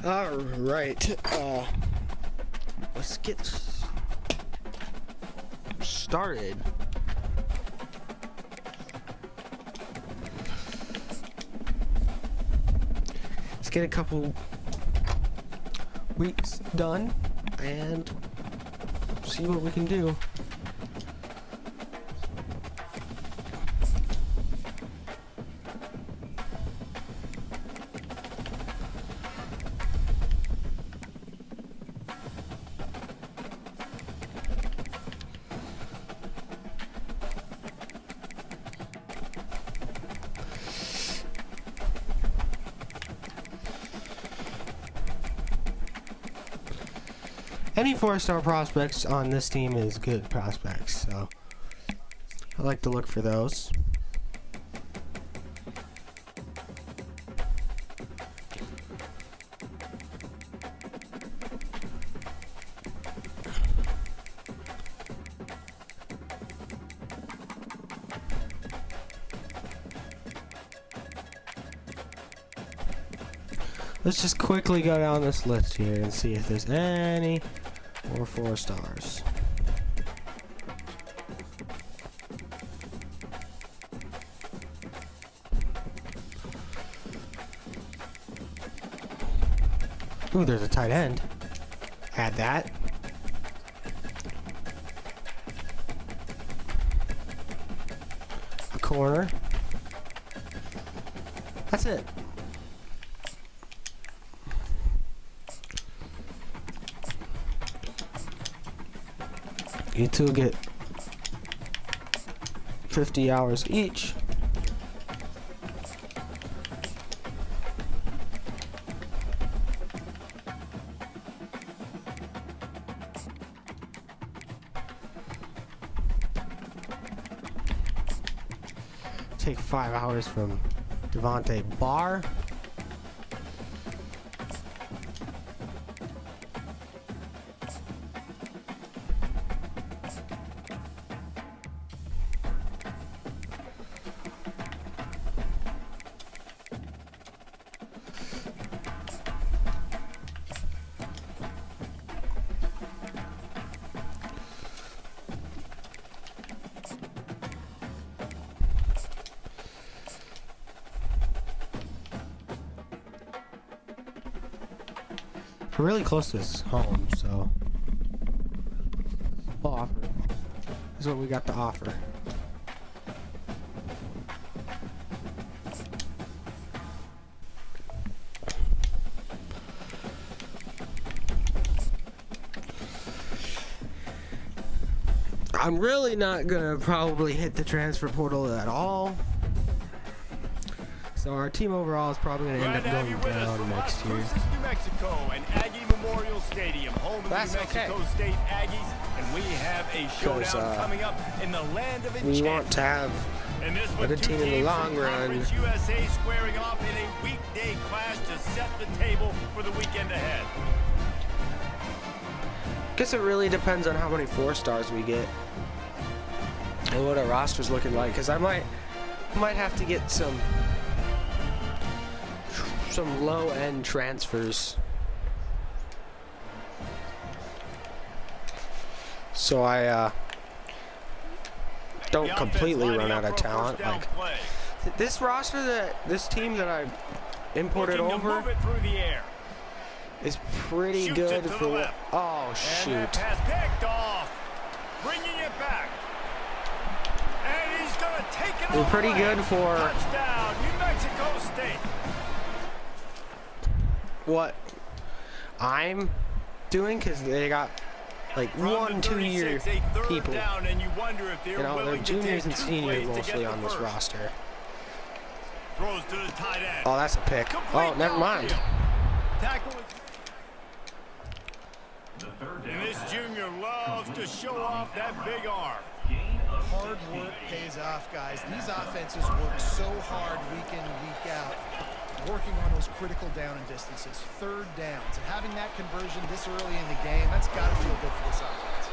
All right, let's get started. Let's get a couple weeks done and see what we can do. Any 4-star prospects on this team is good prospects, so I like to look for those. Let's just quickly go down this list here and see if there's any more 4 stars. Ooh, there's a tight end. Add that. A corner. That's it. You two get 50 hours each. Take 5 hours from Devontae Barr. We're really close to his home, so we'll offer. This is what we got to offer. I'm really not gonna probably hit the transfer portal at all. So our team overall is probably going to end up going down next year. New Mexico and Aggie Memorial Stadium, home of the New Mexico State Aggies, and we have a showdown coming up in the land of enchantment. We want to have a good team in the long run. USA squaring off in a weekday clash to set the table for the weekend ahead. Guess it really depends on how many 4 stars we get and what our roster's looking like. Because I might have to get some low-end transfers, so I don't completely run out of talent. Like this roster, this team that I imported over is pretty good for. Oh shoot! We're pretty good for touchdown, New Mexico State. What I'm doing, because they got like 1-2 year people, you know, they're juniors and seniors mostly on this roster. Oh, that's a pick. Oh, never mind. And this junior loves to show off that big arm. Hard work pays off, guys. These offenses work so hard week in and week out, working on those critical down and distances, 3rd downs, and having that conversion this early in the game, that's got to feel good for this offense.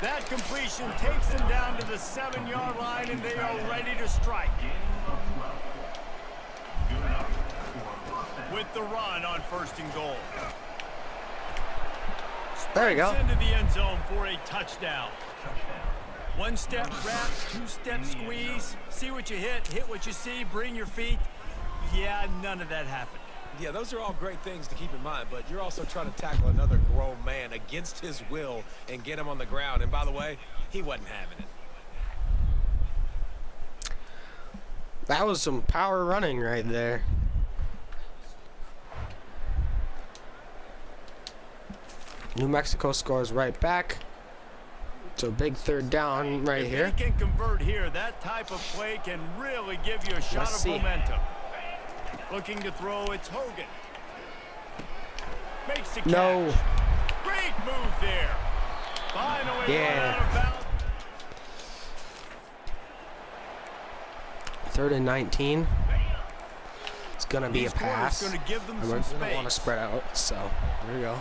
That completion takes them down to the 7-yard line, and they are ready to strike. with the run on 1st and goal. There you go. Into the end zone for a touchdown. 1-step wrap, 2-step squeeze. See what you hit what you see, bring your feet. Yeah, none of that happened. Yeah, those are all great things to keep in mind, but you're also trying to tackle another grown man against his will and get him on the ground. And by the way, he wasn't having it. That was some power running right there. New Mexico scores right back. It's a big 3rd down right here. If they can convert here, that type of play can really give you a shot of momentum. Looking to throw, it's Hogan. Makes the catch. No. Great move there. Finally run out of bounds. 3rd and 19. It's gonna be a pass. Gonna give them I some don't want to space. spread out, so there we go.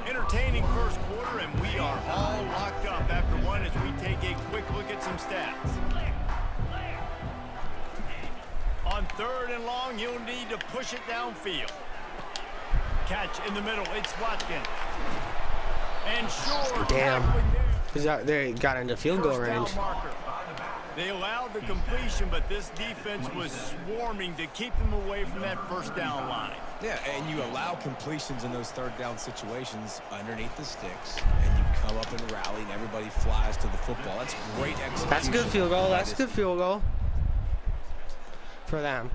Entertaining 1st quarter, and we are all locked up after one as we take a quick look at some stats. On 3rd and long, you'll need to push it downfield. Catch in the middle, it's Watkins. And sure, Damn. They got into field goal range. They allowed the completion, but this defense was swarming to keep them away from that 1st down line. Yeah, and you allow completions in those 3rd down situations underneath the sticks, and you come up and rally, and everybody flies to the football. That's great execution. That's a good field goal. That's a good field goal for them.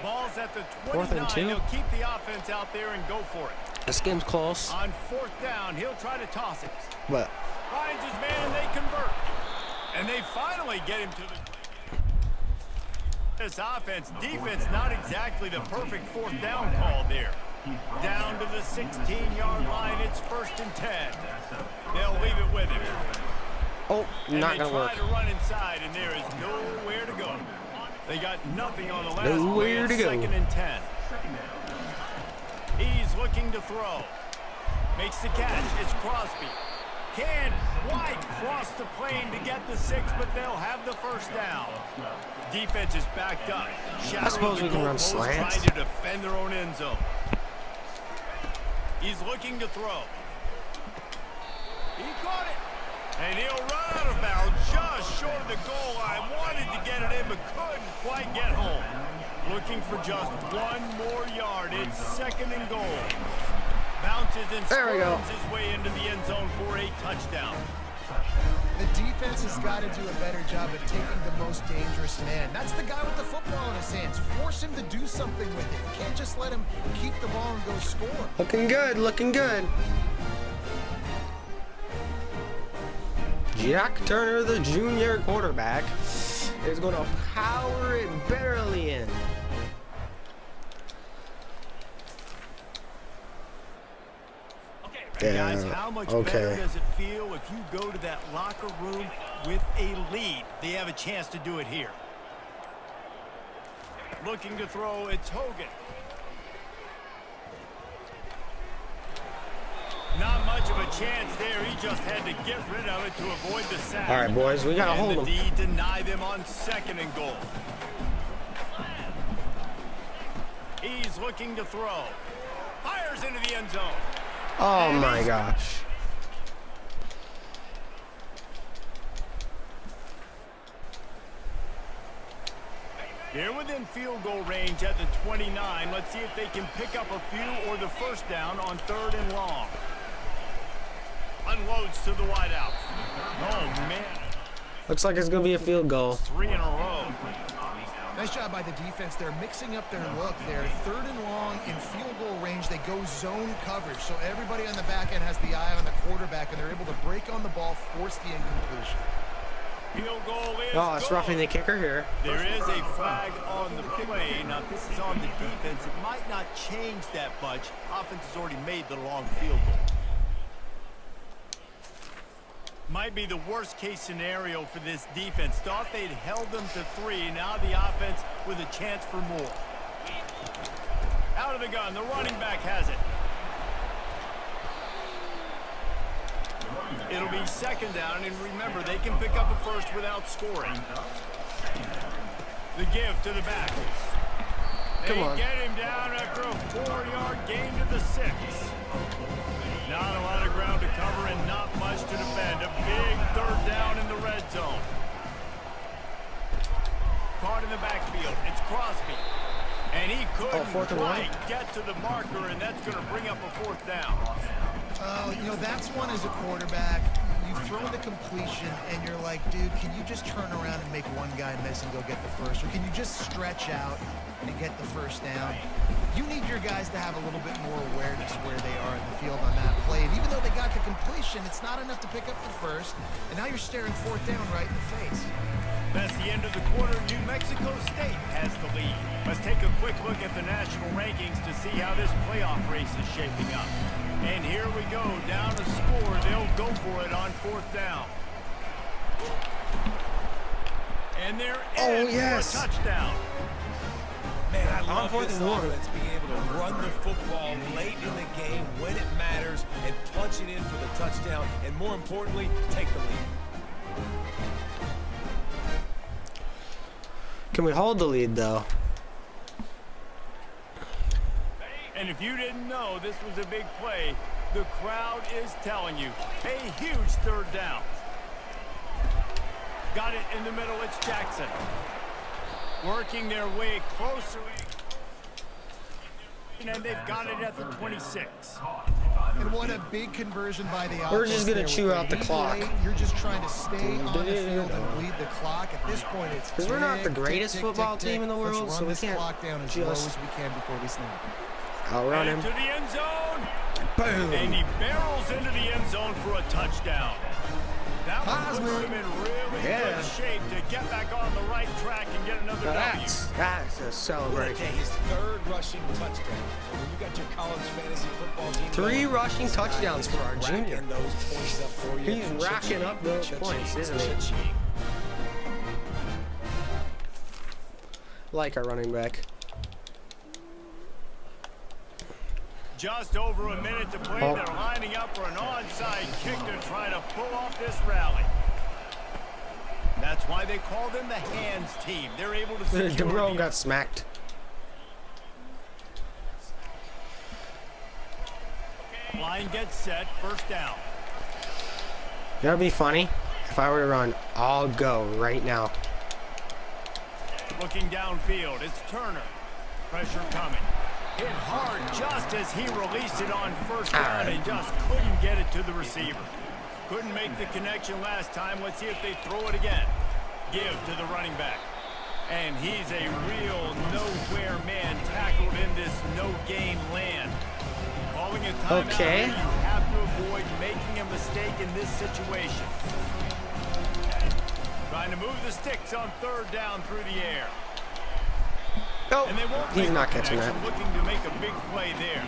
Ball's at the 4th and 29. 2. He'll keep the offense out there and go for it. This game's close. On 4th down, he'll try to toss it. But Finds his man, and they convert. And they finally get him to the... This defense, not exactly the perfect 4th down call there. Down to the 16-yard line, it's 1st and 10. They'll leave it with him. oh, not gonna work. They try to run inside, and there is nowhere to go. They got nothing on the last Nowhere play. to go. 2nd and 10. He's looking to throw. Makes the catch. It's Crosby. Can White cross the plane to get the 6, but they'll have the 1st down. Defense is backed up. I suppose we can run slants. Trying to defend their own end zone. He's looking to throw. He caught it. And he'll run out of bounds just short of the goal line. Wanted to get it in, but couldn't quite get home. Looking for just 1 more yard. It's 2nd and goal. Bounces and squirms his way into the end zone for a touchdown. The defense has got to do a better job of taking the most dangerous man. That's the guy with the football in his hands. Force him to do something with it. You can't just let him keep the ball and go score. Looking good, looking good. Jack Turner, the junior quarterback, is going to power it barely in. Hey guys, how much better does it feel if you go to that locker room with a lead? They have a chance to do it here. Looking to throw, it's Hogan. Not much of a chance there. He just had to get rid of it to avoid the sack. All right, boys, we got to hold them. And the D deny them on 2nd and goal. He's looking to throw. Fires into the end zone. Oh my gosh. They're within field goal range at the 29. Let's see if they can pick up a few or the 1st down on 3rd and long. Unloads to the wideout. Oh, man. Looks like it's going to be a field goal. 3 in a row. Nice job by the defense. They're mixing up their look there. 3rd and long in field goal range. They go zone coverage. So everybody on the back end has the eye on the quarterback, and they're able to break on the ball, force the incompletion. Field goal is Oh, it's roughing the kicker here. There is a flag on the play. Now, if this is on the defense, it might not change that much. Offense has already made the long field goal. Might be the worst-case scenario for this defense. Thought they'd held them to 3. Now the offense with a chance for more. Out of the gun. The running back has it. It'll be 2nd down, and remember, they can pick up a 1st without scoring. The give to the back. Come on. They get him down after a 4-yard gain to the 6. Not a lot of ground to cover and not much to defend. A big third down in the red zone. Caught in the backfield. It's Crosby. And he couldn't quite get to the marker, and that's going to bring up a 4th down. You know, that's one as a quarterback. You throw the completion, and you're like, dude, can you just turn around and make one guy miss and go get the first? Or can you just stretch out and get the first down? You need your guys to have a little bit more awareness where they are in the field on that play. And even though they got the completion, it's not enough to pick up the first. And now you're staring 4th down right in the face. That's the end of the quarter. New Mexico State has the lead. Let's take a quick look at the national rankings to see how this playoff race is shaping up. And here we go, down to score. They'll go for it on 4th down. And they're in for a touchdown. Man, I love this offense being able to run the football late in the game when it matters and punch it in for the touchdown, and more importantly, take the lead. Can we hold the lead, though? And if you didn't know this was a big play, the crowd is telling you. A huge 3rd down. Got it in the middle. It's Jackson. Working their way closer. And they've got it at the 26. And what a big conversion by the offense. We're just going to chew out the clock. You're just trying to stay on the field and bleed the clock. At this point, it's because we're not the greatest football team in the world, so we can't clock down as low as we can before we snap. I'll run him. To the end zone. Boom. And he barrels into the end zone for a touchdown. That one puts him in really good shape to get back on the right track and get another W. That's a celebration. His 3rd rushing touchdown. When you got your college fantasy football team 3 rushing touchdowns for our junior. Those points up for you. He's racking up those points, isn't he? Like our running back. Just over a minute to play. They're lining up for an onside kick to try to pull off this rally. That's why they call them the hands team. They're able to secure DeBro got smacked. Line gets set. 1st down. That would be funny if I were to run. I'll go right now. Looking downfield. It's Turner. Pressure coming. Hit hard just as he released it on 1st down and just couldn't get it to the receiver. Couldn't make the connection last time. Let's see if they throw it again. Give to the running back. And he's a real nowhere man tackled in this no-gain land. Calling a timeout. Okay. You have to avoid making a mistake in this situation. Trying to move the sticks on 3rd down through the air. Oh, and they won't he's not catching that. Looking to make a big play there.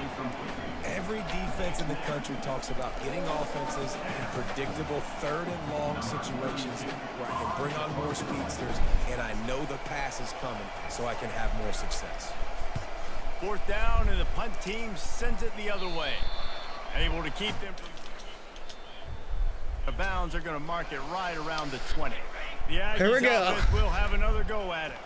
Every defense in the country talks about getting offenses in predictable 3rd and long situations where I can bring on more speedsters and I know the pass is coming so I can have more success. 4th down and the punt team sends it the other way. Able to keep them. The bounds are going to mark it right around the 20. The Aggies offense will have another go at it.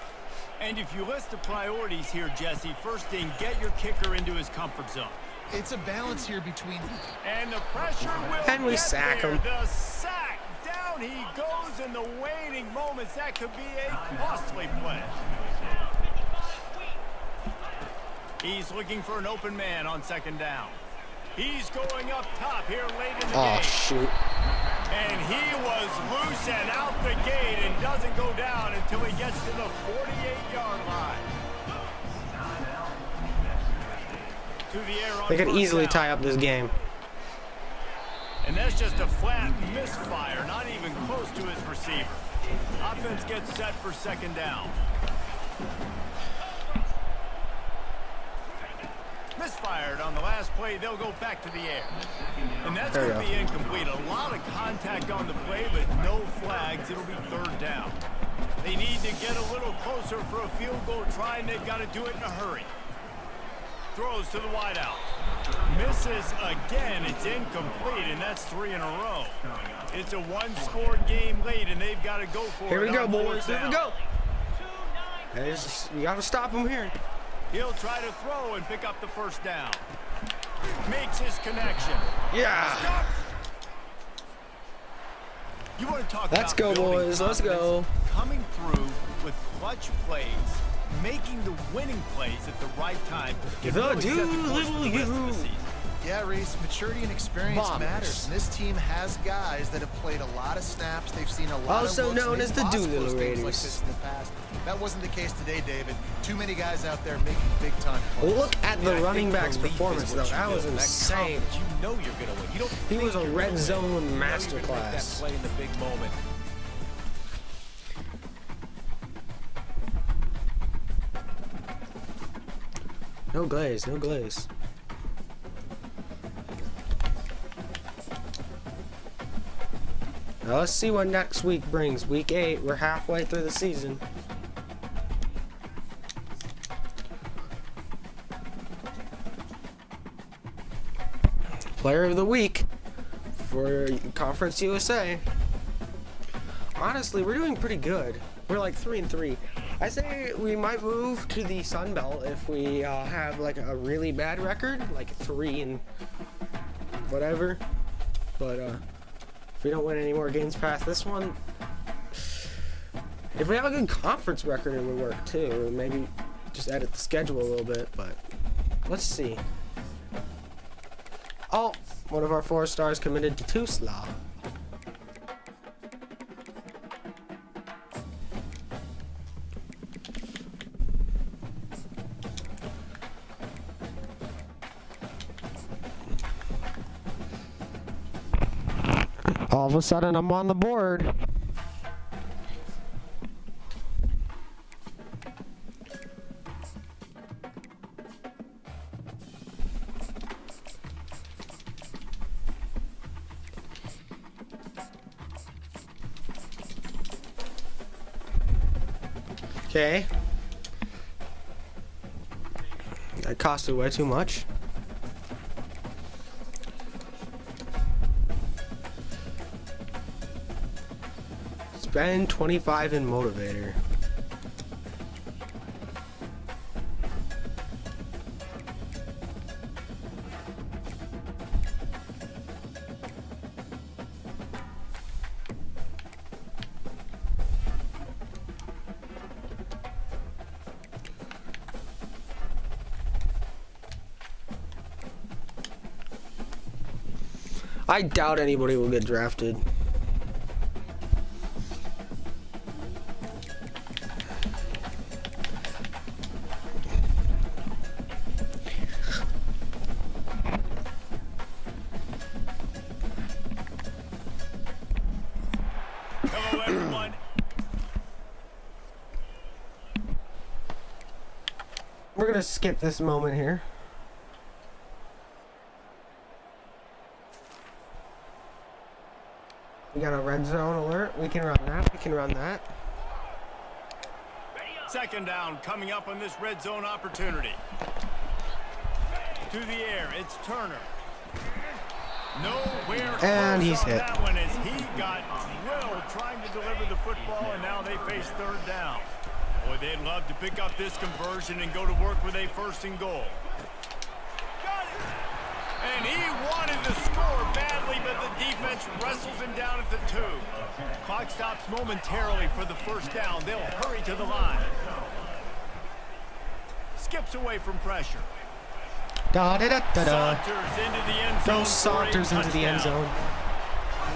And if you list the priorities here, Jesse, first thing, get your kicker into his comfort zone. It's a balance here between... And the pressure will and we sack him. The sack. Down he goes in the waning moments. That could be a costly play. He's looking for an open man on 2nd down. He's going up top here late in the game. Oh, shoot. And he was loose and out the gate and doesn't go down until he gets to the 48-yard line. To the air on They could easily down. tie up this game. And that's just a flat misfire, not even close to his receiver. Offense gets set for 2nd down. Misfired on the last play. They'll go back to the air. And that's going to be incomplete. A lot of contact on the play, but no flags. It'll be 3rd down. They need to get a little closer for a field goal try, and they've got to do it in a hurry. Throws to the wideout. Misses again. It's incomplete, and that's 3 in a row. It's a 1-score game late, and they've got to go for it. Here we go, boys. Here we go. You got to stop him here. He'll try to throw and pick up the first down. Makes his connection. Yeah. Stop. You want to talk Let's about go, boys. Let's go. Coming through with clutch plays, making the winning plays at the right time. Yeah, Reese, maturity and experience matters. And this team has guys that have played a lot of snaps. They've seen a lot also of looks, known as the Doolittle Raiders. like this in the past. That wasn't the case today, David. Too many guys out there making big-time plays. Look at the running back's performance, though. That was insane. You know you're gonna win. You don't He was a red zone You know you're gonna make masterclass. that play in the big moment. No glaze, no glaze. Now let's see what next week brings. Week 8, we're halfway through the season. Player of the week for Conference USA. Honestly, we're doing pretty good. We're like 3-3. I say we might move to the Sun Belt if we have like a really bad record, like 3 and whatever. But if we don't win any more games past this one, if we have a good conference record, it would work too. Maybe just edit the schedule a little bit, but let's see. Oh, one of our 4 stars committed to Tulsa. All of a sudden, I'm on the board. Okay. That costed way too much. Spend 25 in motivator. I doubt anybody will get drafted. Hello, everyone. We're gonna skip this moment here. We got a red zone alert. We can run that. We can run that. Second down coming up on this red zone opportunity. To the air, it's Turner. Nowhere And close he's on hit. that one as he got drilled trying to deliver the football, and now they face third down. Boy, they'd love to pick up this conversion and go to work with a 1st and goal. Got it! And he wanted to score badly, but the defense wrestles him down at the 2. Clock stops momentarily for the first down. They'll hurry to the line. Skips away from pressure. Da-da-da-da-da. Saunters into the end zone. Those saunters into the end zone.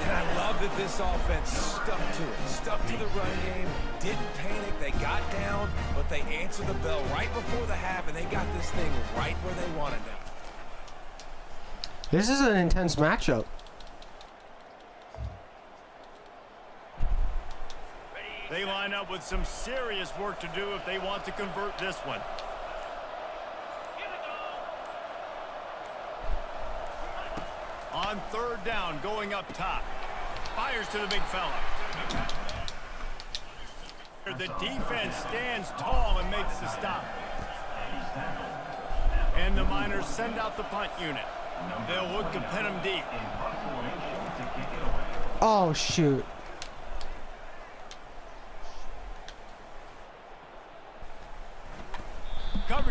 And I love that this offense stuck to it, stuck to the run game, didn't panic, they got down, but they answered the bell right before the half, and they got this thing right where they wanted it. This is an intense matchup. They line up with some serious work to do if they want to convert this one. On third down, going up top. Fires to the big fella. The defense stands tall and makes the stop. And the Miners send out the punt unit. They'll look to pin him deep. Oh, shoot.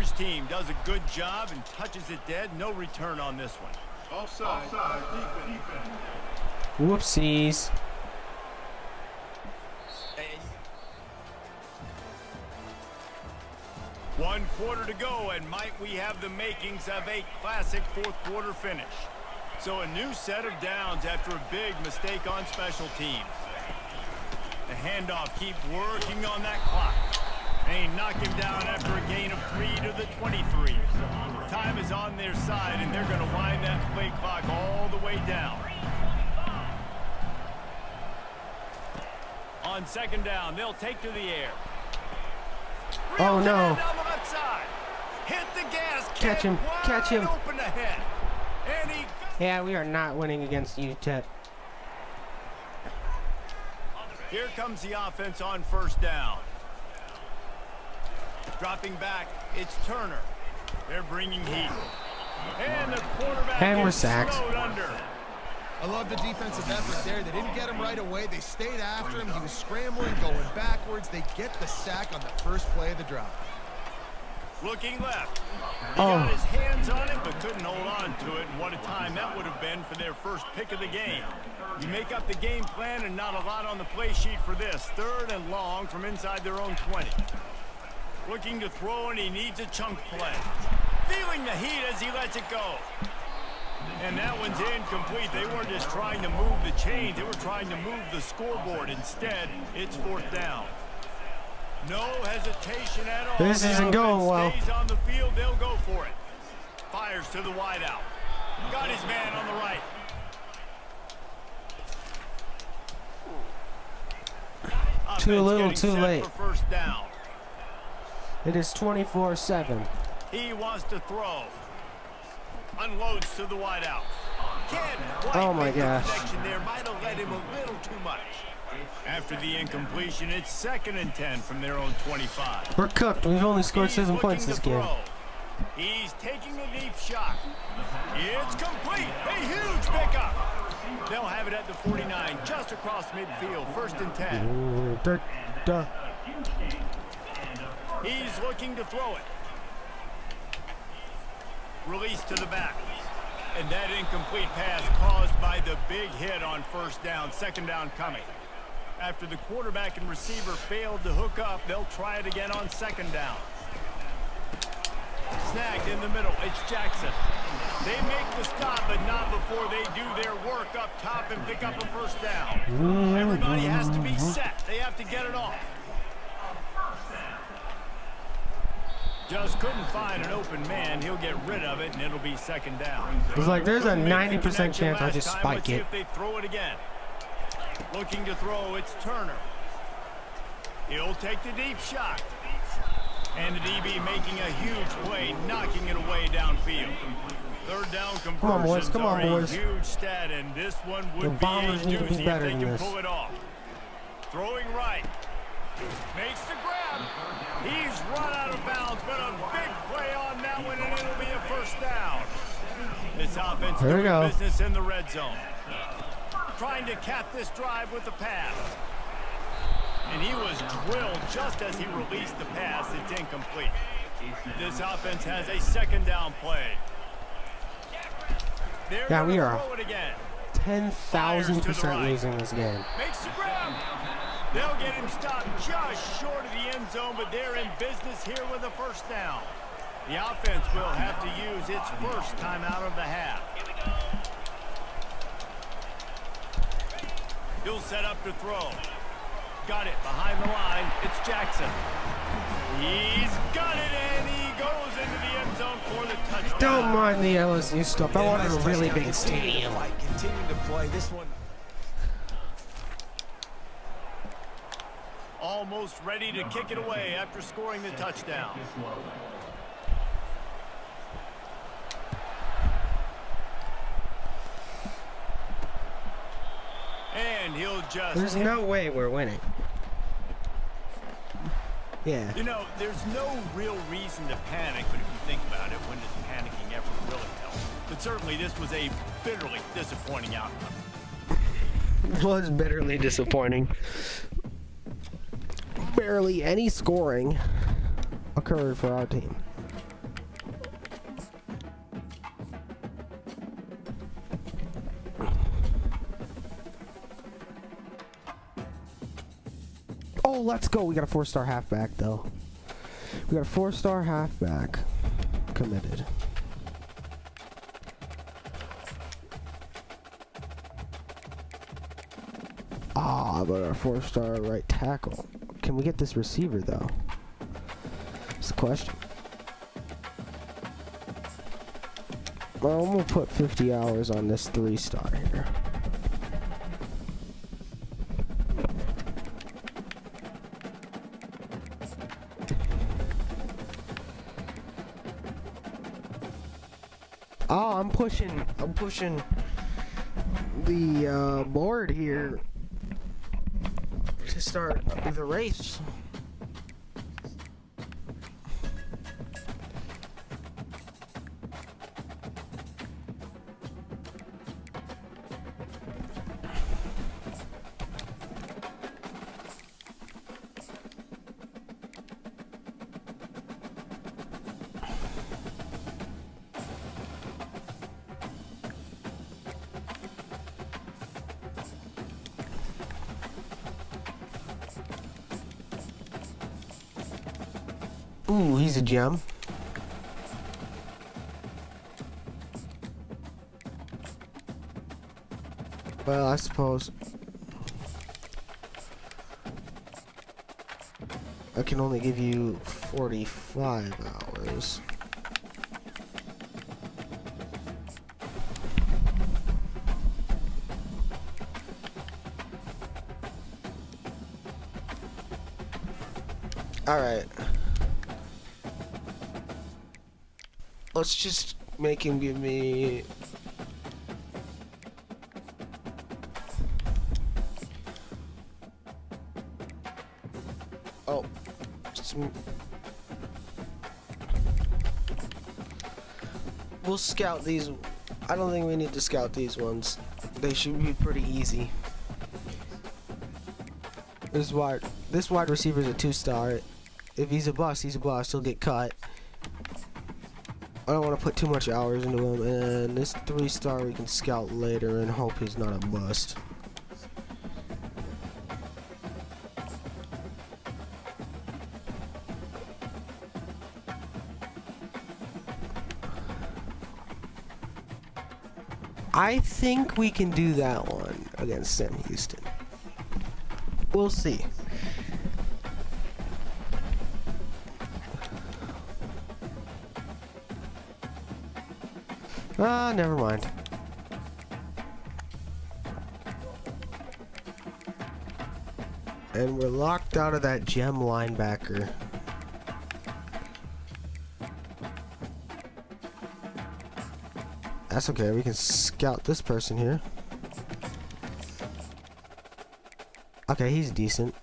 Chargers team does a good job and touches it dead. No return on this one. Offside. Defense. Whoopsies. One quarter to go, and might we have the makings of a classic fourth quarter finish. So a new set of downs after a big mistake on special teams. The handoff, keep working on that clock. They knock him down after a gain of 3 to the 23. Time is on their side, and they're going to wind that play clock all the way down. On second down, they'll take to the air. Oh no. Down the left side. Hit the gas. Catch him. Catch him. Open ahead. And he... Yeah, we are not winning against UTEP. Here comes the offense on first down. Dropping back, it's Turner. They're bringing heat. And the quarterback And we're is sacked. slowed under. I love the defensive effort there. They didn't get him right away. They stayed after him. He was scrambling, going backwards. They get the sack on the first play of the drive. Looking left. He got his hands on it, but couldn't hold on to it. And what a time that would have been for their first pick of the game. You make up the game plan and not a lot on the play sheet for this. Third and long from inside their own 20. Looking to throw, and he needs a chunk play. Feeling the heat as he lets it go. And that one's incomplete. They weren't just trying to move the chains. They were trying to move the scoreboard. Instead, it's fourth down. No hesitation at all. This isn't going well. Stays on the field, they'll go for it. Fires to the wideout. Got his man on the right. Too little, too late. For first down. It is 24-7. He wants to throw. Unloads to the wideout. Can't quite Oh my make the gosh. connection there. Might have let him a little too much. After the incompletion, it's 2nd and 10 from their own 25. We're cooked. We've only scored He's 7 points looking this to game. throw. He's taking a deep shot. It's complete. A huge pickup. They'll have it at the 49, just across midfield. 1st and 10. He's looking to throw it. Release to the back. And that incomplete pass caused by the big hit on first down. 2nd down coming. After the quarterback and receiver failed to hook up, they'll try it again on 2nd down. Snagged in the middle. It's Jackson. They make the stop, but not before they do their work up top and pick up a first down. Everybody has to be set. They have to get it off. Just couldn't find an open man. He'll get rid of it, and it'll be 2nd down. It's like there's a Couldn't make the 90% connection chance I'll last just time. spike Let's see it. if they throw it again. Looking to throw, it's Turner. He'll take the deep shot. And the DB making a huge play, knocking it away downfield. 3rd down conversions Come on, boys. Come on, are boys. a huge stat, and this one The would be a Bombers need to be doozy if better they than can this. pull it off. Throwing right. Makes the grab. He's run out of bounds, but a big play on that one, and it'll be a first down. This offense There we doing go. business in the red zone. Trying to cap this drive with the pass. And he was drilled just as he released the pass. It's incomplete. This offense has a 2nd down play. They're Yeah, we gonna are throw it again. 10,000% losing this game. Makes the grab. They'll get him stopped just short of the end zone, but they're in business here with a first down. The offense will have to use its first timeout of the half. He'll set up to throw. Got it behind the line. It's Jackson. He's got it, and he goes into the end zone for the touchdown. Don't mind the LSU stuff. I wanted a really big stadium. Continuing to play this one. Almost ready to kick it away after scoring the touchdown. And he'll just... There's no way we're winning. Yeah. You know, there's no real reason to panic, but if you think about it, when does panicking ever really help? But certainly this was a bitterly disappointing outcome. It was bitterly disappointing. Barely any scoring occurred for our team. Oh, let's go. We got a 4-star halfback, though. We got a 4-star halfback committed. Ah, but our 4-star right tackle. Can we get this receiver, though? That's the question. Well, I'm gonna put 50 hours on this 3-star here. Oh, I'm pushing the board here to start the race. Ooh, he's a gem. Well, I suppose I can only give you 45 hours. All right. Let's just make him give me... Oh. We'll scout these. I don't think we need to scout these ones. They should be pretty easy. This wide receiver is a 2-star. If he's a bust, he's a bust. He'll get cut. I don't want to put too much hours into him, and this 3-star we can scout later and hope he's not a bust. I think we can do that one against Sam Houston. We'll see. Never mind. And we're locked out of that gem linebacker. That's okay, we can scout this person here. Okay, he's decent.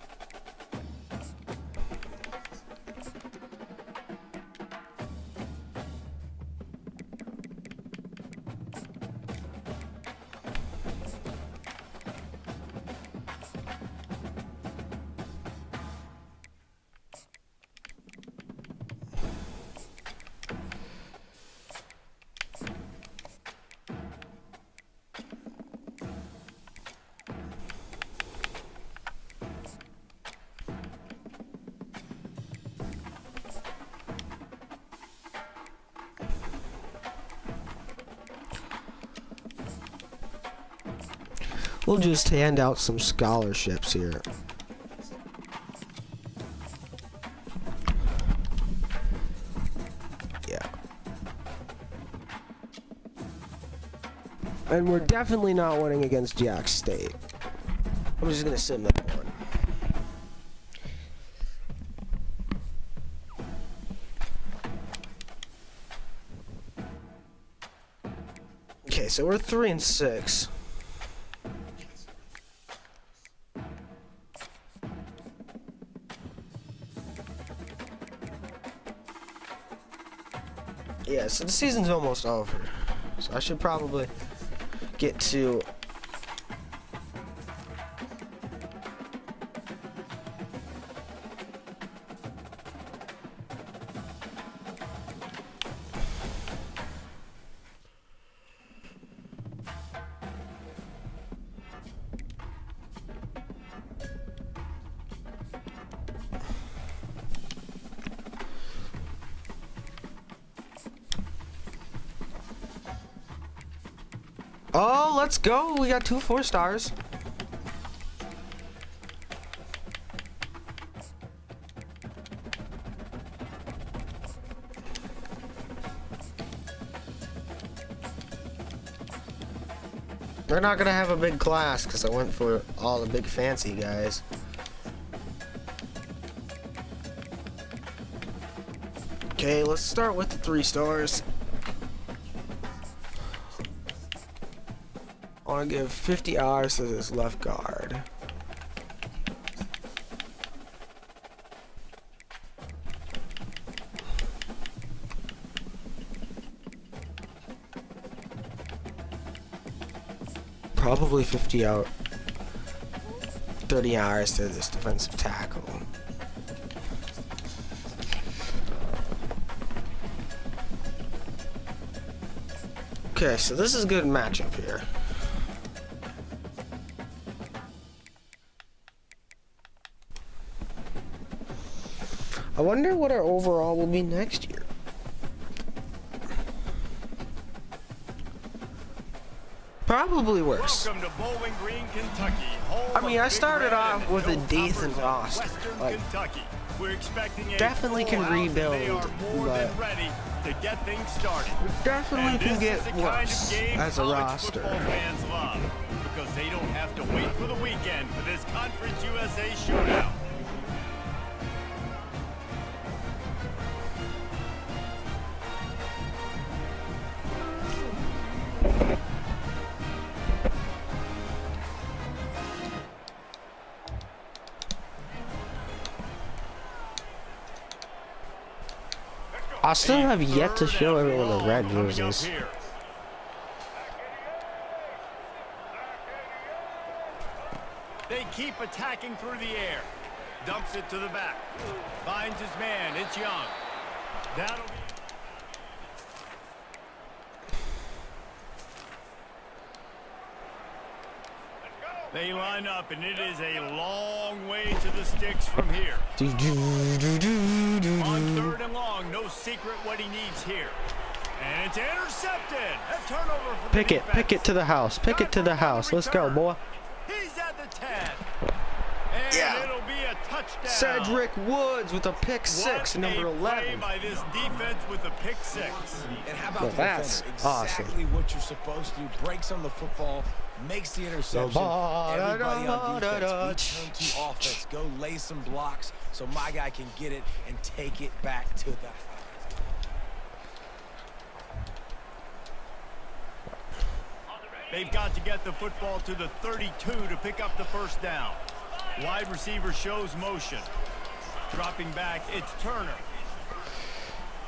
We'll just hand out some scholarships here. Yeah. And we're definitely not winning against Jack State. I'm just gonna sim that one. Okay, so we're 3-6. Yeah, so the season's almost over. So I should probably get to... Oh, let's go. We got 2 4-stars. They're not gonna have a big class because I went for all the big fancy guys. Okay, let's start with the 3 stars. I want to give 50 hours to this left guard. Probably 50 out. 30 hours to this defensive tackle. Okay, so this is a good matchup here. I wonder what our overall will be next year. Probably worse. Welcome to Bowling Green, Kentucky. I mean, I started off with a decent roster. Like, we're expecting a definitely can rebuild, they are more but than ready to get things started. definitely can get worse as a college roster. football fans love because they don't have to wait for the weekend for this Conference USA showdown. I still have yet to show everyone the red jerseys. They keep attacking through the air. Dumps it to the back. Finds his man. It's Young. That'll be... They line up, and it is a long way to the sticks from here. On 3rd and long, no secret what he needs here. And it's intercepted. A turnover for Pick it to the house. Pick it to the house. Let's go, boy. He's at the 10. And it'll be a touchdown. Cedric Woods with a pick 6, number 11. By this defense with a pick 6. And how about Well, the that's defender? awesome. Exactly what you're supposed to do. Breaks on the football, makes the interception. Everybody on defense, we turn to offense. Go lay some blocks so my guy can get it and take it back to the house. They've got to get the football to the 32 to pick up the first down. Wide receiver shows motion. Dropping back, it's Turner.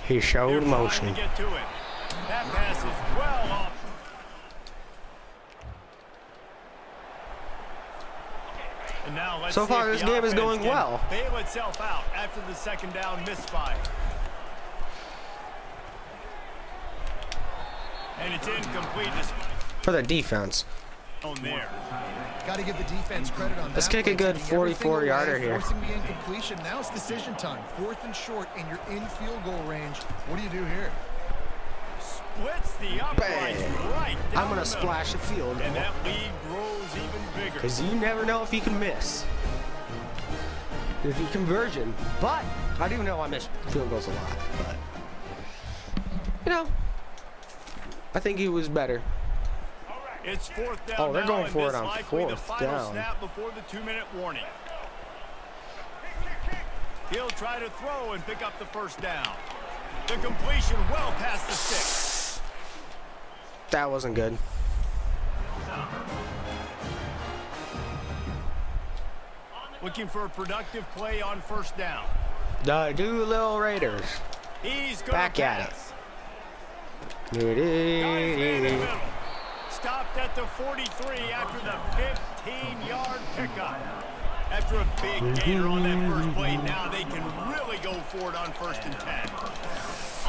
He showed motion. To get to it. That pass is well off. And now let's So see far, if this the game is offense going can well. bail itself out after the second down misfire. And it's incomplete. For the defense. On there. Got to give the defense credit on that. Let's kick a good Taking everything 44-yarder away, here. Forcing the incompletion. Now it's decision time. 4th and short, and you're in field goal range. What do you do here? Splits the uprights right down I'm gonna the splash a field and goal. that lead grows even bigger. Because you never know if you can miss. If you conversion. But I do know I miss field goals a lot. But you know, I think he was better. It's 4th down. Oh, they're now, going and for it this on likely the 4th final down. snap before the 2-minute warning. He'll try to throw and pick up the first down. The completion well past the 6. That wasn't good. Looking for a productive play on first down. The Doolittle Raiders. He's going Back to at pass. it. Got his man in the middle. Stopped at the 43 after the 15-yard pickup. After a big gainer on that first play, now they can really go for it on 1st and 10.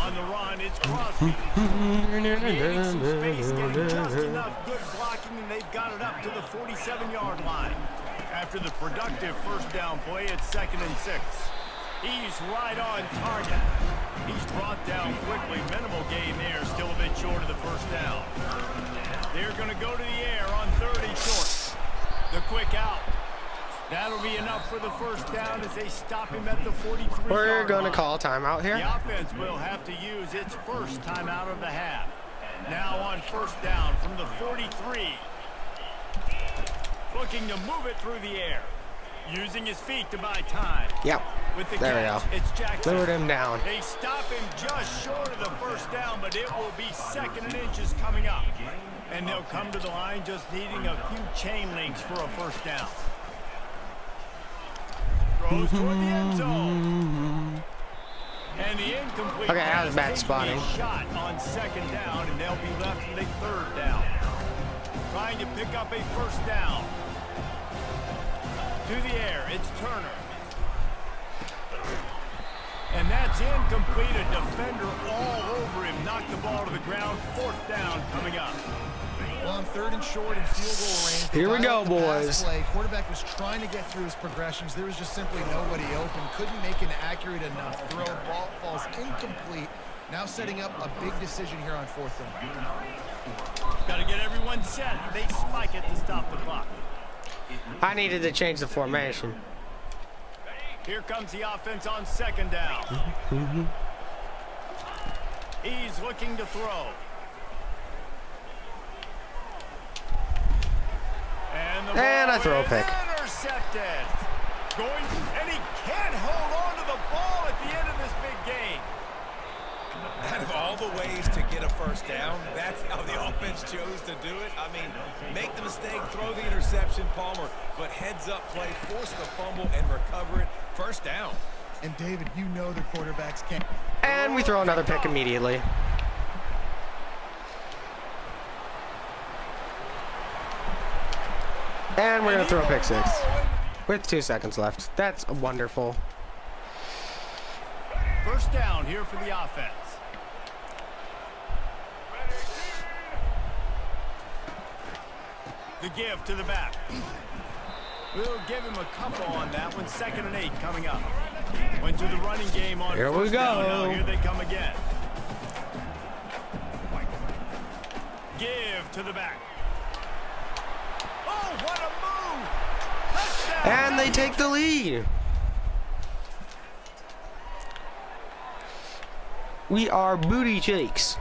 On the run, it's Crosby. Creating some space, getting just enough good blocking, and they've got it up to the 47-yard line. After the productive first down play, it's 2nd and 6. He's right on target. He's brought down quickly. Minimal gain there, still a bit short of the first down. They're going to go to the air on 3rd and short. The quick out. That'll be enough for the first down as they stop him at the 43-yard line. We're going to call timeout here. The offense will have to use its first timeout of the half. Now on 1st down from the 43. Looking to move it through the air. Using his feet to buy time. Yep. With the There catch, we go. it's Jackson. Lured him down. They stop him just short of the first down, but it will be 2nd and inches coming up. And they'll come to the line just needing a few chain links for a first down. Throws toward the end zone. And the incomplete Okay, that was bad pass spotting. taking a shot on 2nd down, and they'll be left with a 3rd down. Trying to pick up a first down. To the air, it's Turner. And that's incomplete. A defender all over him. Knocked the ball to the ground. 4th down coming up. Well, on 3rd and short and field goal range. Here we go, the pass boys. Play. Quarterback was trying to get through his progressions. There was just simply nobody open. Couldn't make an accurate enough throw. Ball falls incomplete. Now setting up a big decision here on 4th down. Got to get everyone set. They spike it to stop the clock. I needed to change the formation. Here comes the offense on 2nd down. He's looking to throw. And I throw a pick. Intercepted. Going, and he can't hold on to the ball at the end of this big game. Out of all the ways to get a first down, that's how the offense chose to do it. I mean, make the mistake, throw the interception, Palmer, but heads-up play, force the fumble, and recover it. First down. And, David, you know the quarterbacks can't. And we throw another pick immediately. And we're going to throw a pick 6 with 2 seconds left. That's wonderful. First down here for the offense. The give to the back. We'll give him a couple on that one. 2nd and 8 coming up. Went to the running game on Here we first down. go. Now here they come again. Give to the back. Oh, what a move! Touchdown! And they take the lead. We are booty cheeks.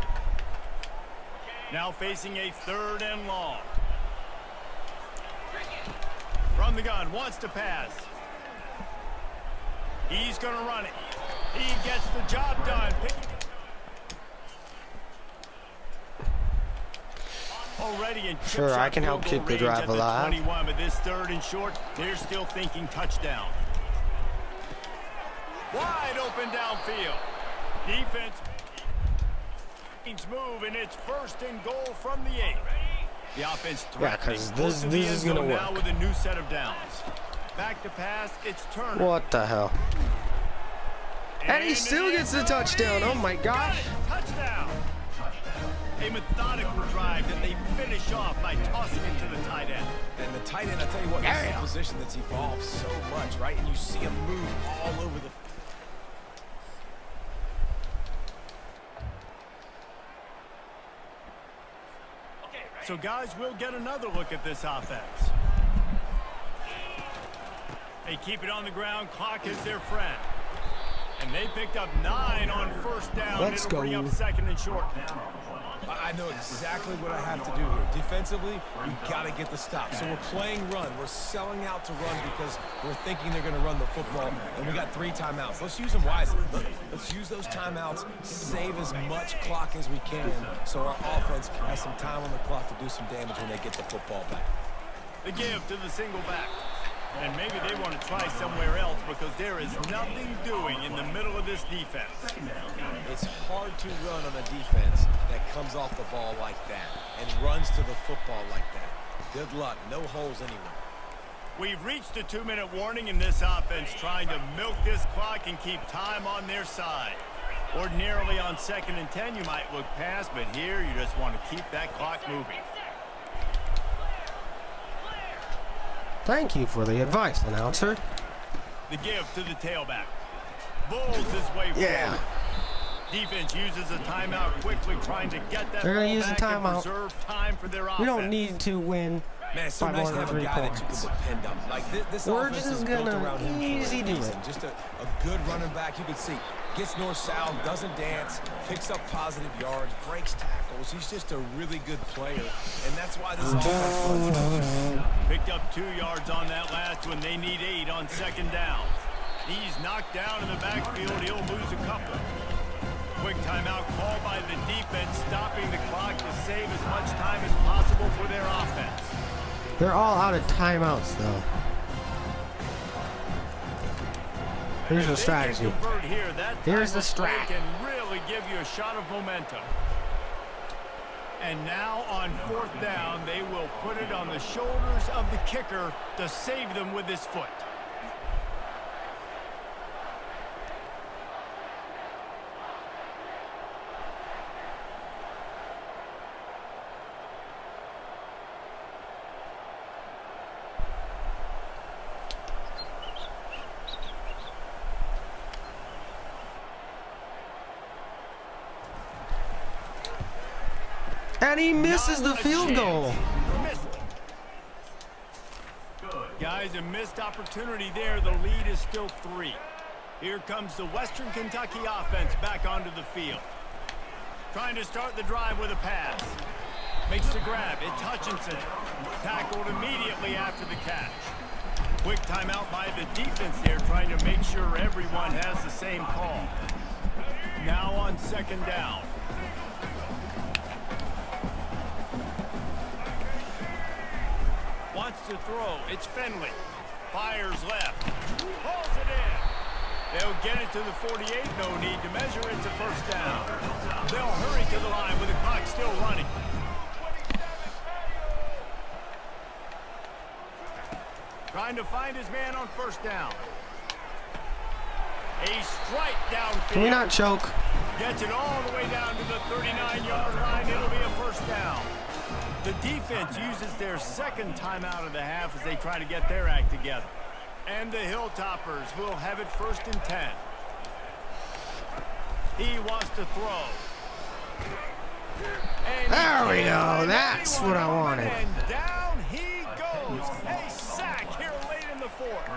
Now facing a 3rd and long. From the gun, wants to pass. He's going to run it. He gets the job done. Already in Sure, I can help keep the drive alive. 21, but this 3rd and short, they're still thinking touchdown. Wide open downfield. Defense move, and it's 1st and goal from the 8. The offense threatening. Yeah, because this is going to now work. with a new set of downs. Back to pass, it's Turner. What the hell? And he still gets the touchdown. Oh my gosh. Touchdown. A methodical drive that they finish off by tossing it to the tight end. And the tight end, I tell you what, this is a position that's evolved so much, right? And you see him move all over the... So, guys, we'll get another look at this offense. They keep it on the ground. Clock is their friend. And they picked up 9 on first down. Let's It'll bring go. up 2nd and short. I know exactly what I have to do here. Defensively, we got to get the stop. So we're playing run. We're selling out to run because we're thinking they're going to run the football, and we got 3 timeouts. Let's use them wisely. Let's use those timeouts, save as much clock as we can so our offense has some time on the clock to do some damage when they get the football back. The give to the single back. And maybe they want to try somewhere else because there is nothing doing in the middle of this defense. It's hard to run on a defense that comes off the ball like that and runs to the football like that. Good luck. No holes anywhere. We've reached a 2-minute warning in this offense trying to milk this clock and keep time on their side. Ordinarily on 2nd and 10 you might look past, but here you just want to keep that clock moving. Thank you for the advice, announcer. The give to the tailback. Bulls his way forward. Defense uses a timeout quickly, trying to get that They're gonna ball use a back and timeout. preserve time time for their offense. We don't need to win. Man, so By nice more to than have a 3 guy that you points. can depend on. Like this We're offense just is built gonna around him for easy a do reason. it. Just a good running back. You can see gets north-south, doesn't dance, picks up positive yards, breaks tackles. He's just a really good player, and that's why this offense runs. Picked up 2 yards on that last one. They need 8 on second down. He's knocked down in the backfield. He'll lose a couple. Quick timeout called by the defense, stopping the clock to save as much time as possible for their offense. They're all out of timeouts, though. Here's the strategy. Here's the strat. Can really give you a shot of momentum. And now on 4th down, they will put it on the shoulders of the kicker to save them with his foot. And he misses the field goal. Guys, a missed opportunity there. The lead is still 3. Here comes the Western Kentucky offense back onto the field. Trying to start the drive with a pass. Makes the grab. It's Hutchinson. Tackled immediately after the catch. Quick timeout by the defense there, trying to make sure everyone has the same call. Now on second down. Wants to throw. It's Finley. Fires left. Pulls it in. They'll get it to the 48. No need to measure. It's a first down. They'll hurry to the line with the clock still running. Trying to find his man on first down. A strike downfield. Can we not choke? Gets it all the way down to the 39-yard line. It'll be a first down. The defense uses their second timeout of the half as they try to get their act together. And the Hilltoppers will have it 1st and 10. He wants to throw. And there we go. That's what I wanted. And down he goes. A sack here late in the 4th.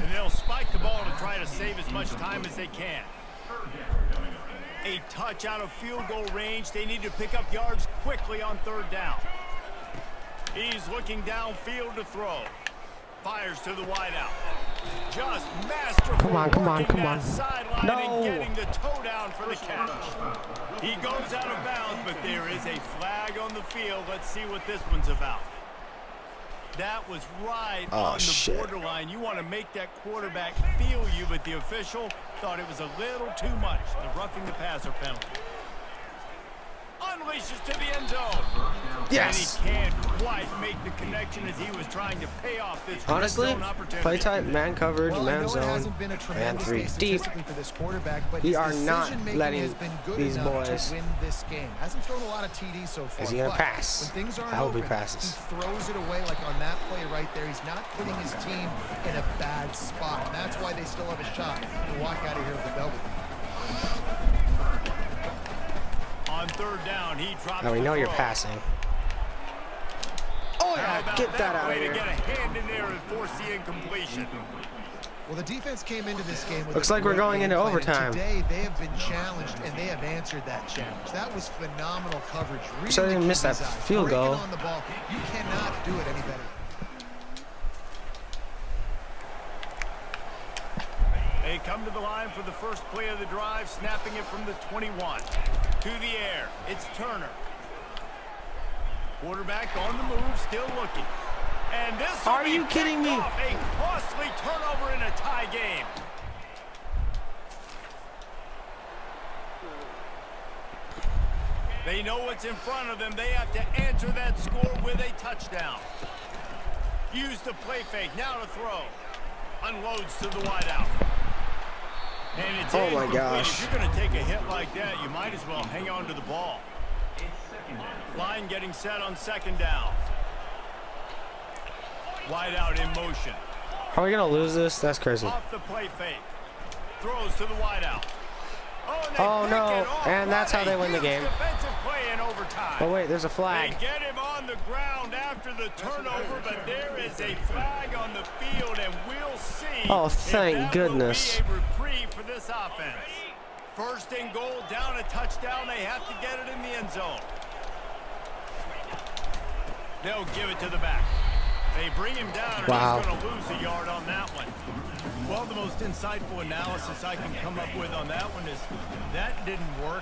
And they'll spike the ball to try to save as much time as they can. A touch out of field goal range. They need to pick up yards quickly on 3rd down. He's looking downfield to throw. Fires to the wideout. Just masterful. Come on, come on, working come on. that sideline No. and getting the toe down for the catch. He goes out of bounds, but there is a flag on the field. Let's see what this one's about. That was right on the borderline. You want to make that quarterback feel you, but the official thought it was a little too much. The roughing the passer penalty. Unleashes to the end zone. Yes. And he can't quite make the connection as he was trying to pay off this Honestly, red zone opportunity. play type, man coverage, Well, I man know it zone, hasn't been a and tremendous 3 day deep. statistically for this quarterback, but We his are not decision-making letting has been good these enough boys. to win this game. Hasn't thrown a lot of TDs so far. Is he gonna but pass? When things aren't I hope he open, passes. he throws it away like on that play right there. He's not putting his team in a bad spot, and that's why they still have a shot to walk out of here with a W. On 3rd down, he drops Now we the know you're throw. passing. Oh How yeah, about get that out of way here. to get a hand in there and force the incompletion. Well, the defense came into this game with Looks a like we're great going game into plan, and overtime. Today, they have been challenged, and they have answered that challenge. That was phenomenal coverage. Really So they didn't miss that key design. field Breaking goal. on the ball. You cannot do it any better. They come to the line for the first play of the drive, snapping it from the 21. To the air, it's Turner. Quarterback on the move, still looking. And this will Are be you kidding me? off. A costly turnover in a tie game. They know what's in front of them. They have to answer that score with a touchdown. Use the play fake, now to throw. Unloads to the wideout. And it's Oh my incomplete. gosh. If you're going to take a hit like that, you might as well hang on to the ball. Line getting set on second down. Wideout in motion. Are we gonna lose this? That's crazy. Off the play fake. Throws to the wideout. Oh, they no, pick it off. and that's how they win the Huge game. Defensive play in overtime. Oh wait, there's a They flag. get him on the ground after the turnover, but there is a flag on the field, and we'll see. Oh, if thank that goodness. will be a reprieve for this offense. First and goal, down a touchdown. They have to get it in the end zone. They'll give it to the back. They bring him down, and Wow. he's going to lose a yard on that one. Well, the most insightful analysis I can come up with on that one is that didn't work.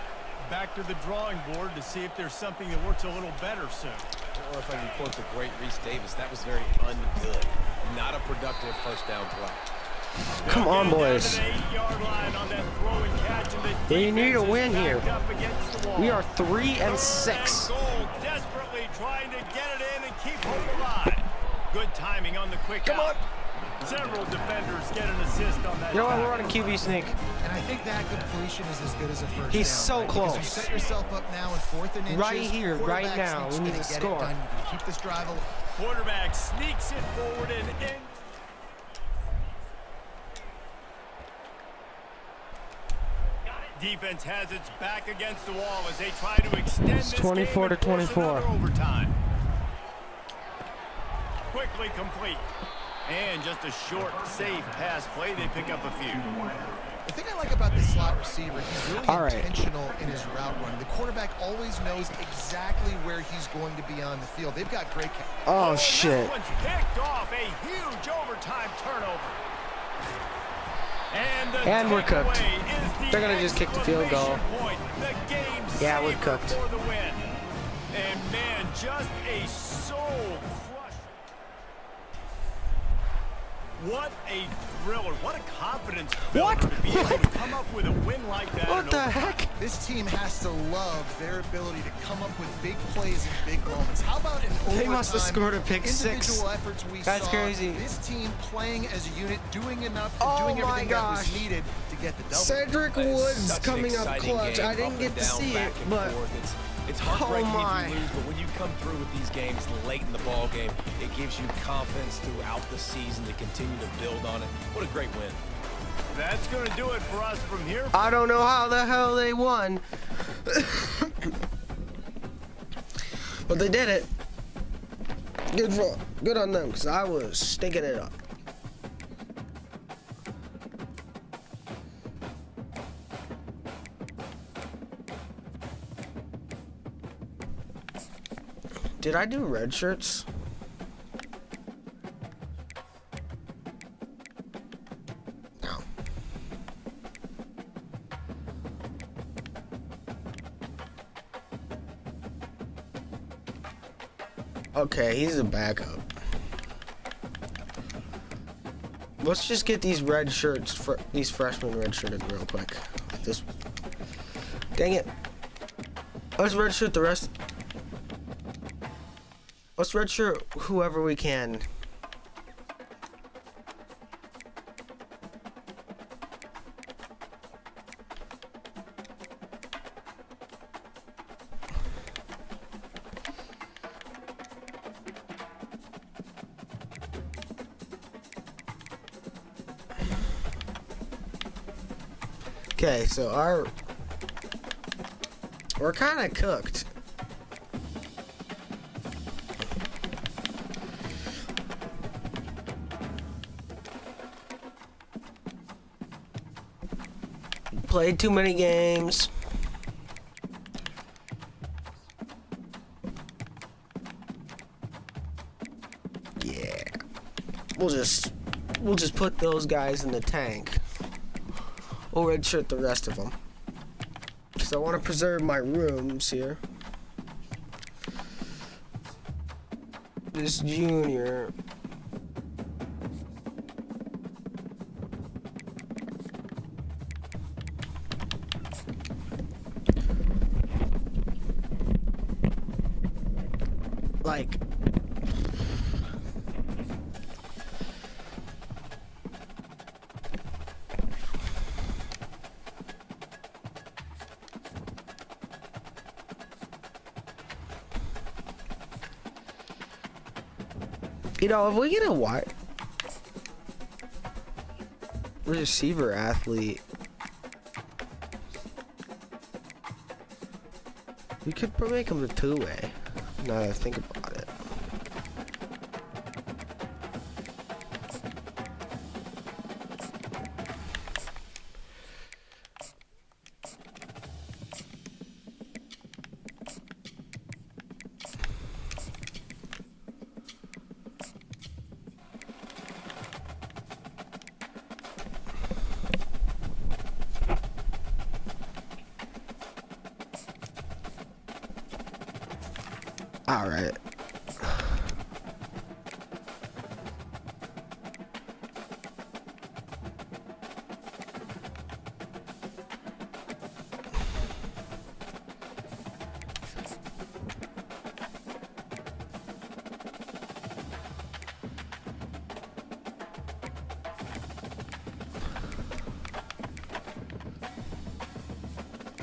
Back to the drawing board to see if there's something that works a little better soon. Or if I can quote the great Reese Davis, that was very ungood. Not a productive first down play. Come on, boys. We need a win here. We are 3-6. Desperately trying to get it in and keep hope alive. Good timing on the quick. Come on. Several defenders get an assist on that. You know what? We're running QB sneak. And I think that completion is as good as a first He's down. so right? Because close. you set yourself up now in 4th and inches. Right here, right Quarterback now. sneaks We need in to and get it score. done. You can keep this drive alive. Quarterback sneaks it forward and in. Defense has its back against the wall as they try to extend It's this 24 game to and force 24. another overtime. Quickly complete. And just a short, safe pass play. They pick up a few. The thing I like about this slot receiver, he's really All right. intentional in his route running. The quarterback always knows exactly where he's going to be on the field. They've got great. Oh shit. This one's picked off. A huge overtime turnover. And we're cooked. is the They're gonna just kick the field goal. exclamation point. The game Yeah, we're saver cooked. for the win. And man, just a soul crusher. What a thriller. What a confidence What? builder to be able to come up with a win like that. What in the overtime. heck? This team has to love their ability to come up with big plays in big moments. How about an overtime? They must have scored a pick six. Individual efforts we That's saw. crazy. This team playing as a unit, doing enough, and Oh doing my everything that was gosh. needed to get the double. Cedric That is Woods such an coming up exciting clutch. game, I up didn't and get to down, see back it, and but forth. It's heartbreaking my. if you lose, but when you come through with these games late in the ball game, it gives you confidence throughout the season to continue to build on it. What a great win. That's going to do it for us from here. I don't know how the hell they won. But they did it. Good on them, because I was stinking it up. Did I do red shirts? No. Okay, he's a backup. Let's just get these red shirts, these freshmen redshirted real quick. This. Dang it. Let's redshirt the rest. Let's redshirt whoever we can. Okay, so we're kind of cooked. Played too many games. Yeah. We'll just put those guys in the tank. We'll redshirt the rest of them. Because I want to preserve my rooms here. This junior. Like. You know, if we get a wide receiver athlete, We could make them a two-way. Now that I think about it. All right.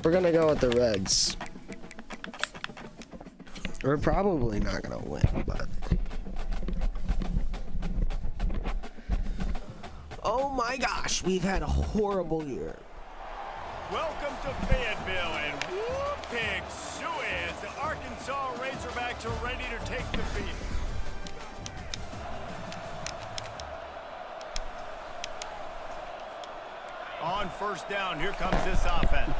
We're gonna go with the Reds. We're probably not gonna win, but oh my gosh, we've had a horrible year. Welcome to Fayetteville, and whoop pig suey as the Arkansas Razorbacks are ready to take the field. On first down, here comes this offense.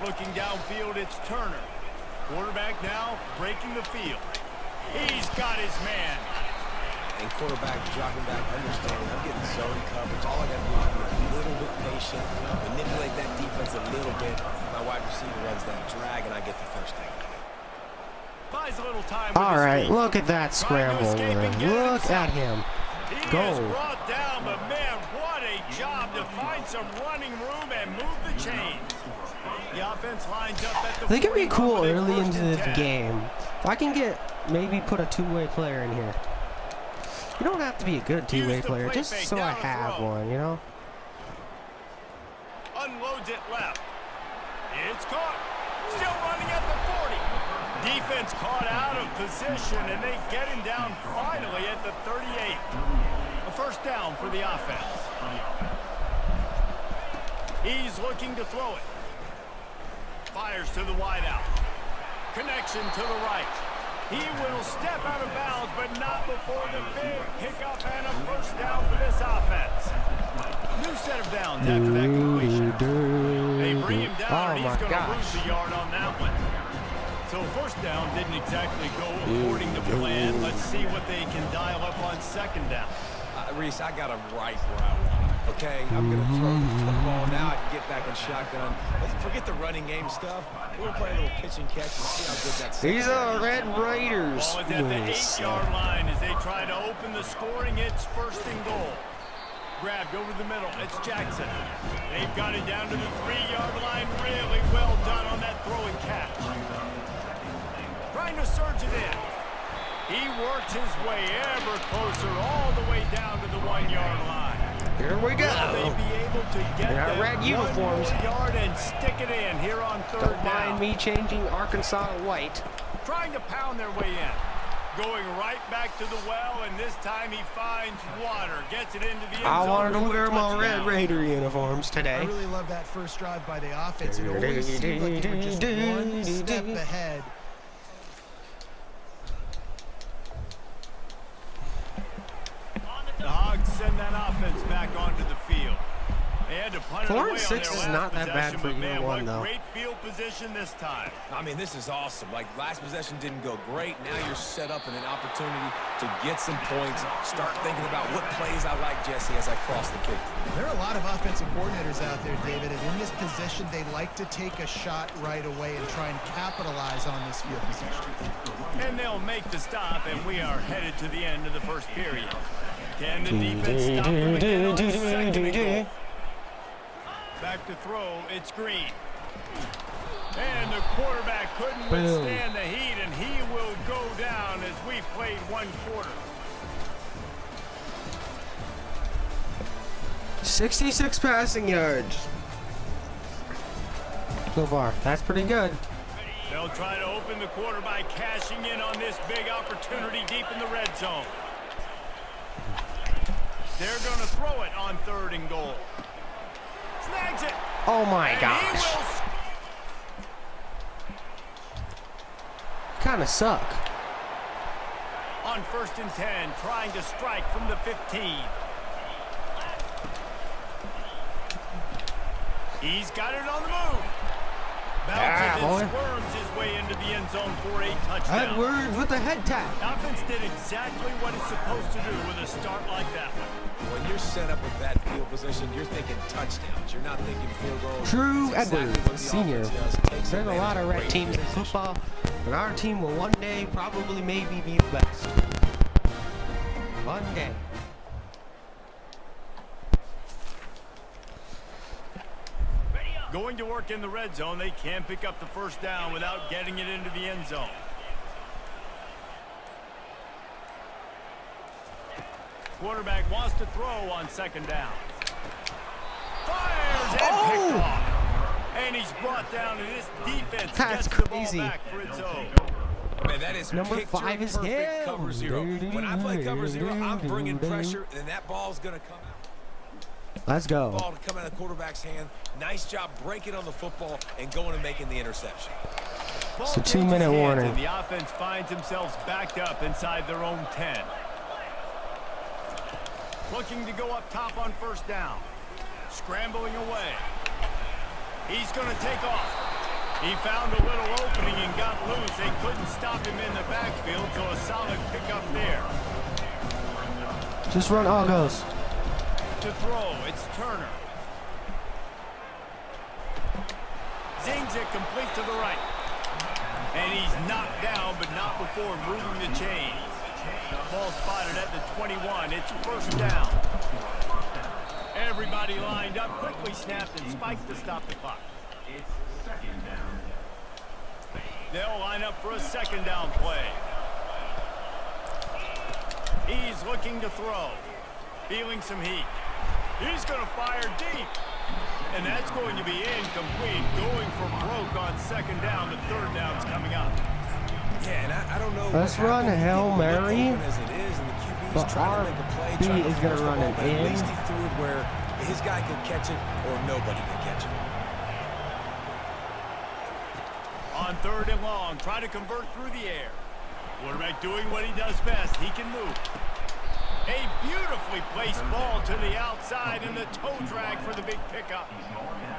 Looking downfield, it's Turner. Quarterback now breaking the field. He's got his man. And quarterback dropping back, understanding I'm getting zone coverage. All I got to do is be a little bit patient, manipulate that defense a little bit. My wide receiver runs that drag, and I get the first down. Buys a little time. All right, look at that scramble. Look at him. He Go. is brought down, but man, what a job to find some running room and move the chains. The offense lines up at the I think it'd be cool early into the 10. game if I can maybe put a two-way player in here. You don't have to be a good two-way player, just so I have one, you know? Unloads it left. It's caught. Still running at the 40. Defense caught out of position, and they get him down finally at the 38. A first down for the offense. He's looking to throw it. Fires to the wideout. Connection to the right. He will step out of bounds, but not before the big pickup and a first down for this offense. New set of downs after that completion. They bring him down, and he's going to lose a yard on that one. So first down didn't exactly go according to plan. Let's see what they can dial up on second down. Reese, I got a right route. Okay, I'm going to throw the football now. I can get back in shotgun. Let's forget the running game stuff. We'll play a little pitch and catch and see how good that's. These are Red Raiders. Ball is at the 8-yard line as they try to open the scoring. It's first and goal. Grabbed over the middle. It's Jackson. They've got it down to the 3-yard line. Really well done on that throw and catch. Trying to surge it in. He works his way ever closer all the way down to the 1-yard line. Here we go. Will they be able to get that red uniforms. 1 yard and stick it in here on third Don't down? mind me changing Arkansas to white. Trying to pound their way in. Going right back to the well, and this time he finds water. Gets it into the end zone. I wanted to wear my Touchdown. Red Raider uniforms today. I really love that first drive by the offense. It always seemed like they were just one step ahead. The Hogs send that offense back onto the field. They had to punt it away 4 on and 6 their is last not that bad possession, for but year man, one, what though. great field position this time. I mean, this is awesome. Like, last possession didn't go great. Now you're set up in an opportunity to get some points. Start thinking about what plays I like, Jesse, as I cross the kick. There are a lot of offensive coordinators out there, David, and in this position, they like to take a shot right away and try and capitalize on this field position. And they'll make the stop, and we are headed to the end of the first period. Can the defense stop them again on second and goal? Back to throw, it's Green. And the quarterback couldn't withstand the heat, and he will go down as we played 1 quarter. 66 passing yards so far. That's pretty good. They'll try to open the quarter by cashing in on this big opportunity deep in the red zone. They're going to throw it on third and goal. Snags it. Oh my And gosh. kind of suck. On 1st and 10, trying to strike from the 15. He's got it on the move. Bounces and squirms his way into the end zone for a touchdown. Edwards with a head tap. Offense did exactly what it's supposed to do with a start like that one. When you're set up with that field position, you're thinking touchdowns. You're not thinking field goals. True That's exactly Edwards, what the senior. offense does. Takes There's a lot of red advantage teams in great football, but our team will one day probably maybe be the best. One day. Going to work in the red zone, they can't pick up the first down without getting it into the end zone. Quarterback wants to throw on 2nd down. Fires and picked off. And he's brought down, and this defense That's gets the crazy. ball back for its own. Man, that is Number picture 5 is perfect him. cover zero. When I play cover zero, I'm bringing pressure, and that ball's going to come out. Let's go. Ball to come out of the quarterback's hand. Nice job breaking on the football and going and making the interception. It's a 2-minute warning. And the offense finds themselves backed up inside their own 10. Looking to go up top on 1st down. Scrambling away. He's going to take off. He found a little opening and got loose. They couldn't stop him in the backfield, so a solid pickup there. Just run all goes. To throw, it's Turner. Zings it complete to the right. And he's knocked down, but not before moving the chains. Ball spotted at the 21. It's 1st down. Everybody lined up, quickly snapped and spiked to stop the clock. It's 2nd down. They'll line up for a 2nd down play. He's looking to throw. Feeling some heat. He's going to fire deep. And that's going to be incomplete. Going for broke on 2nd down. The 3rd down's coming up. Yeah, and I don't know. Let's run a Hail Mary. As it is, and the QB's But trying to make a play, RB trying to is gonna force the run ball, it but at in. least he threw it where his guy could catch it or nobody could catch it. On 3rd and long, try to convert through the air. Quarterback doing what he does best. He can move. A beautifully placed ball to the outside and the toe drag for the big pickup.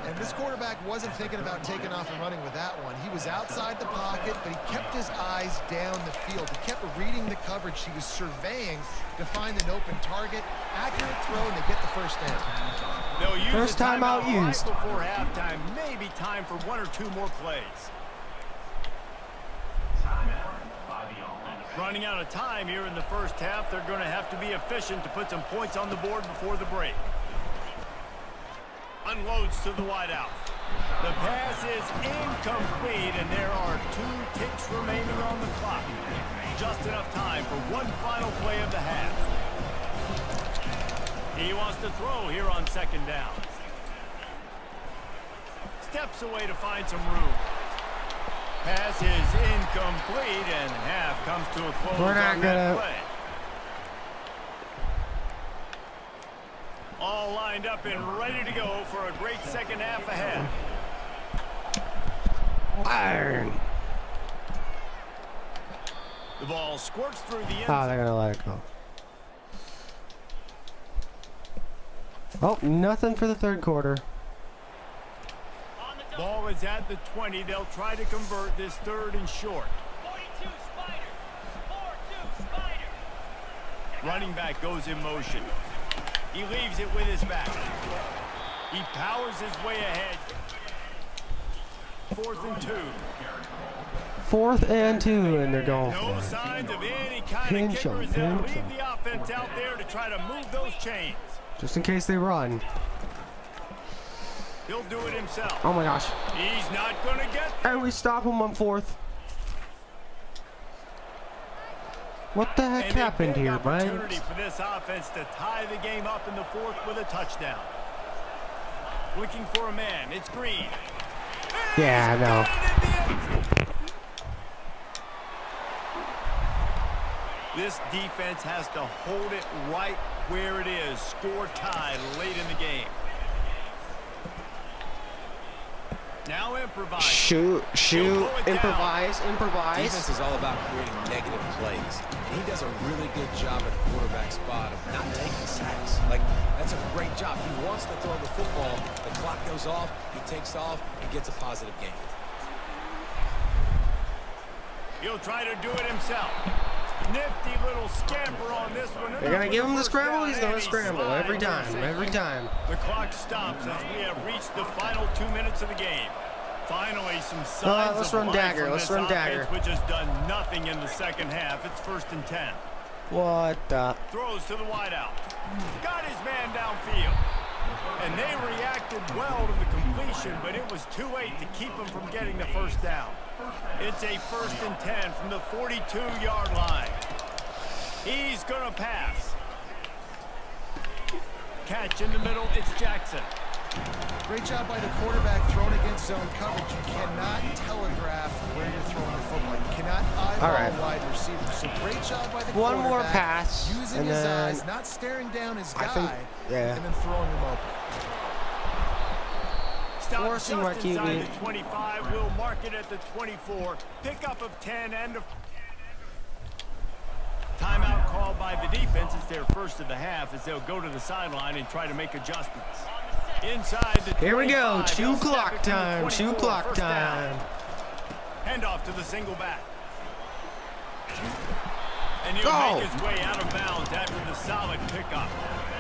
And this quarterback wasn't thinking about taking off and running with that one. He was outside the pocket, but he kept his eyes down the field. He kept reading the coverage. He was surveying to find an open target. Accurate throw, and they get the 1st down. They'll use First the time out timeout used. right before halftime. Maybe time for 1 or 2 more plays. Running out of time here in the 1st half. They're going to have to be efficient to put some points on the board before the break. Unloads to the wideout. The pass is incomplete, and there are 2 ticks remaining on the clock. Just enough time for one final play of the half. He wants to throw here on 2nd down. Steps away to find some room. Pass is incomplete, and half comes to a close We're not on that gonna- play. All lined up and ready to go for a great 2nd half ahead. Iron. The ball squirts through the end Oh, zone. they're gonna let it go. Oh, nothing for the 3rd quarter. Ball is at the 20. They'll try to convert this 3rd and short. 42 Spider. 4-2 Spider. Running back goes in motion. He leaves it with his back. He powers his way ahead. 4th and 2. 4th and 2, and they're going No for it. signs of any kind Pinch of kicker 'em, as they'll pinch leave 'em. the offense out there to try to move those chains. Just in case they run. He'll do it himself. Oh my gosh. He's not going to get And we stop him on 4th. What the heck And a happened big here, opportunity bud? for this offense to tie the game up in the 4th with a touchdown. Looking for a man. It's Green. Yeah, I know. Got it in the end zone. This defense has to hold it right where it is. Score tied late in the game. Now improvise. Shoot, improvise. Defense is all about creating negative plays. And he does a really good job at the quarterback spot of not taking sacks. Like, that's a great job. He wants to throw the football. The clock goes off. He takes off and gets a positive gain. He'll try to do it himself. Nifty little scamper on this one. They're gonna give him the scramble. He's gonna scramble every time. The clock stops as we have reached the final 2 minutes of the game. Finally, some signs let's of run life dagger. from Let's this run dagger. offense, which has done nothing in the second half. It's 1st and 10. What the? Throws to the wideout. Got his man downfield. And they reacted well to the completion, but it was too late to keep him from getting the first down. It's a 1st and 10 from the 42-yard line. He's going to pass. Catch in the middle, it's Jackson. Great job by the quarterback throwing against zone coverage. You cannot telegraph where you're throwing the football. You cannot eyeball wide receivers. So great job by the quarterback. One more pass, using and his then eyes, not staring down his guy, yeah. and then throwing him open. Stop Forcing my just inside QB. the 25. We'll mark it at the 24. Pickup of 10 and a timeout called by the defense. It's their first of the half as they'll go to the sideline and try to make adjustments. Inside the 25. Here we go. He'll Two snap clock it to the time. 24, Two clock first down. time. Handoff to the single back. And he'll Go. make his way out of bounds after the solid pickup.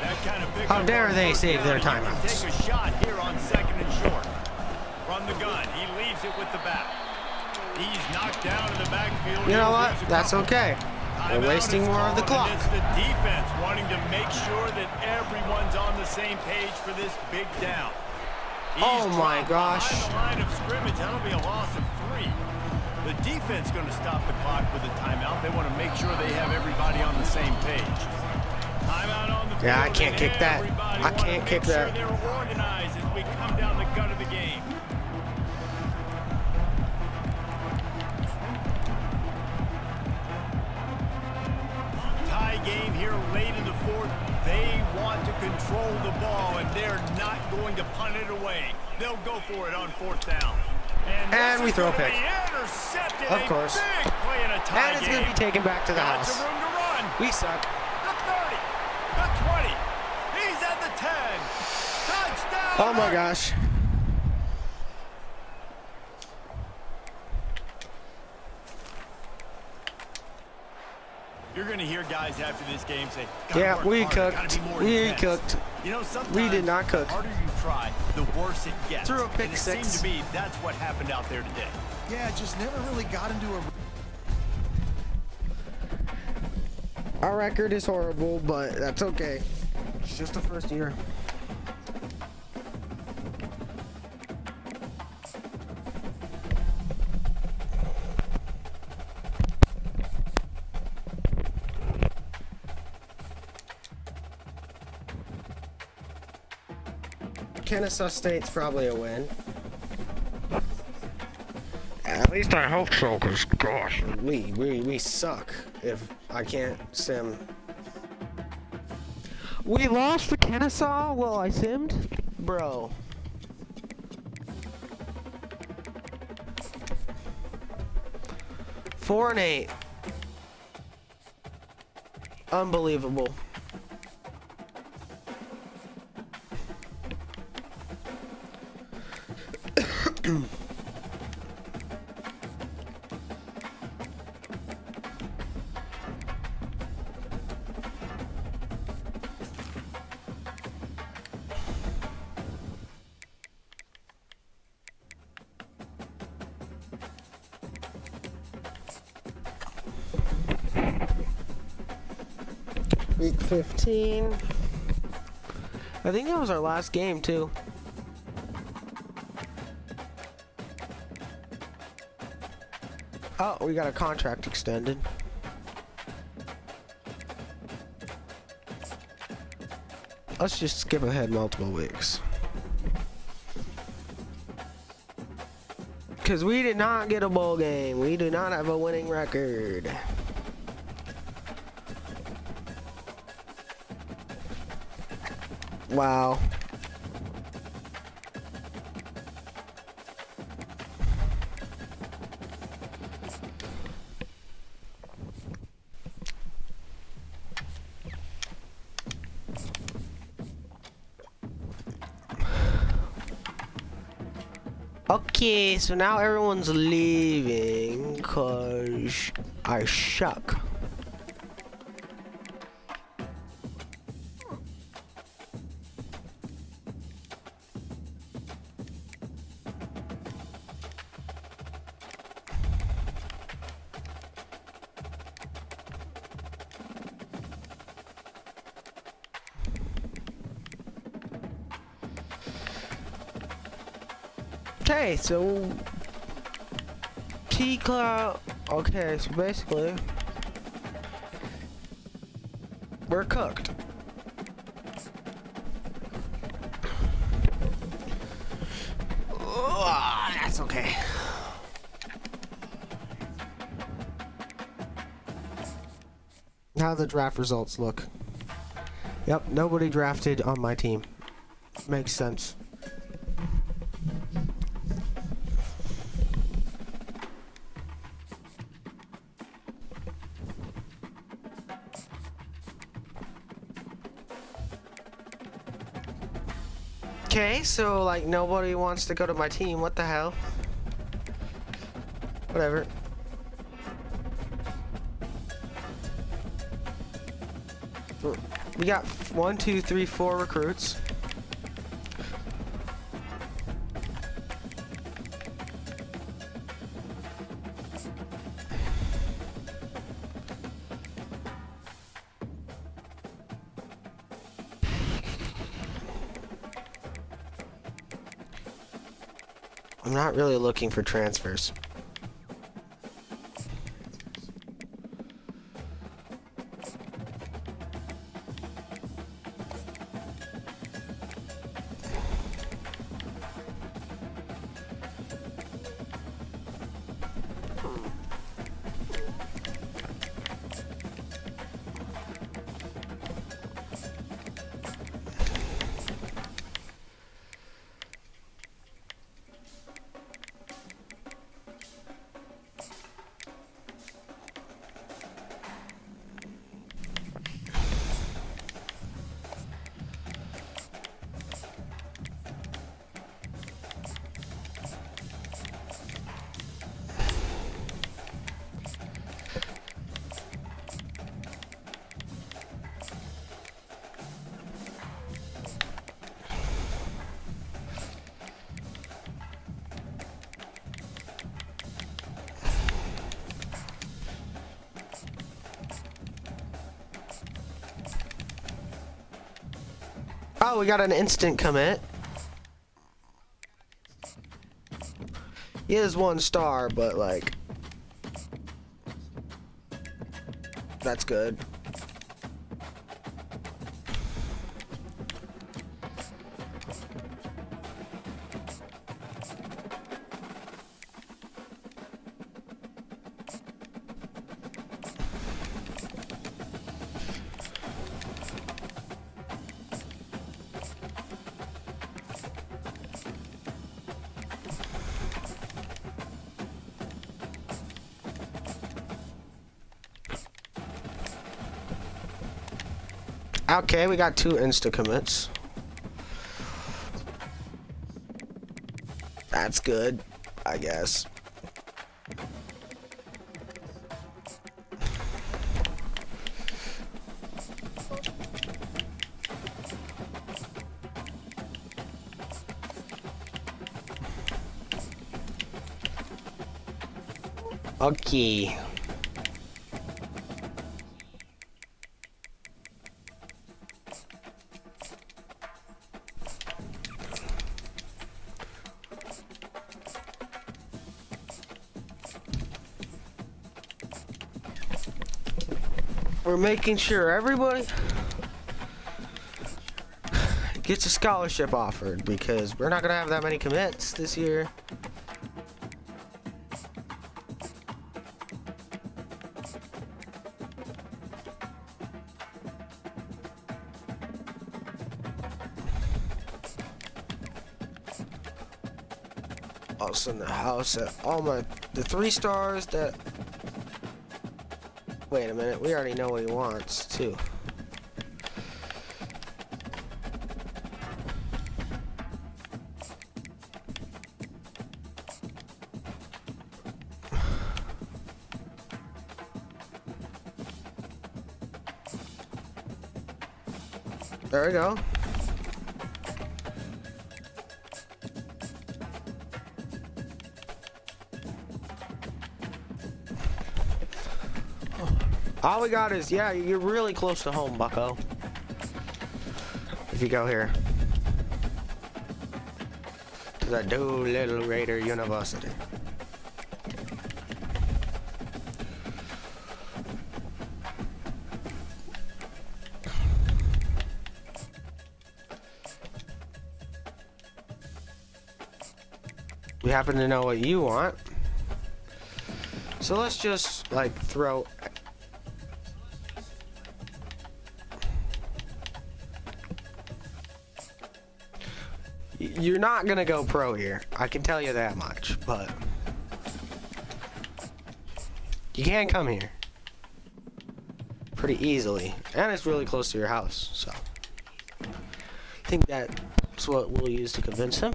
That kind of pickup. How dare on they first save down, their you can timeouts. Take a shot here on 2nd and short. From the gun, he leaves it with the back. He's knocked down in the backfield. You know He'll what? lose a That's couple. okay. They're Timeout wasting is more of the called, clock. and it's the defense wanting to make sure that everyone's on the same page for this big down. He's Oh my dropped gosh. behind the line of scrimmage. That'll be a loss of 3. The defense going to stop the clock with a timeout. They want to make sure they have everybody on the same page. Timeout on the field. Yeah, I can't and kick that. everybody I wanna can't kick make sure that. they're organized as we come down the gut of the game. Tie game here late in the 4th. They want to control the ball, and they're not going to punt it away. They'll go for it on 4th down. And we throw a pick. Of Of course. Big play in a tie And it's game. going to be taken back to the Got house. some room to run. We suck. The 30, the 20. He's at the 10. Touchdown. Oh my gosh. You're going to hear guys after this game say, Yeah, "Gotta work we harder, gotta cooked. be more We intense." cooked. You know, sometimes We did not cook. the harder you try, the worse it gets. Threw a pick and it six. seemed to me that's what happened out there today. Yeah, just never really got into a... Our record is horrible, but that's okay. It's just the first year. Kennesaw State's probably a win. At least I hope so, because gosh, we suck if I can't sim. We lost to Kennesaw while I simmed? Bro. Four and 8. Unbelievable. Week 15. I think that was our last game, too. Oh, we got a contract extended. Let's just skip ahead multiple weeks. Because we did not get a bowl game. We do not have a winning record. Wow. Okay, so now everyone's leaving because I suck. Okay, so T-Cloud. Okay, so basically we're cooked. That's okay. How the draft results look? Yep, nobody drafted on my team. Makes sense. Okay, so like nobody wants to go to my team. What the hell? Whatever. We got 1, 2, 3, 4 recruits. I'm not really looking for transfers. Oh, we got an instant commit. He is 1 star, but like, that's good. Okay, we got 2 insta commits. That's good, I guess. Okay. We're making sure everybody gets a scholarship offered because we're not gonna have that many commits this year. Also in the house at all the 3 stars that. Wait a minute, we already know what he wants, too. There we go. All we got is, yeah, you're really close to home, bucko. If you go here. To the Doolittle Raider University. We happen to know what you want. So let's just, like, throw... You're not gonna go pro here. I can tell you that much, but... You can come here. Pretty easily. And it's really close to your house, so... I think that's what we'll use to convince him.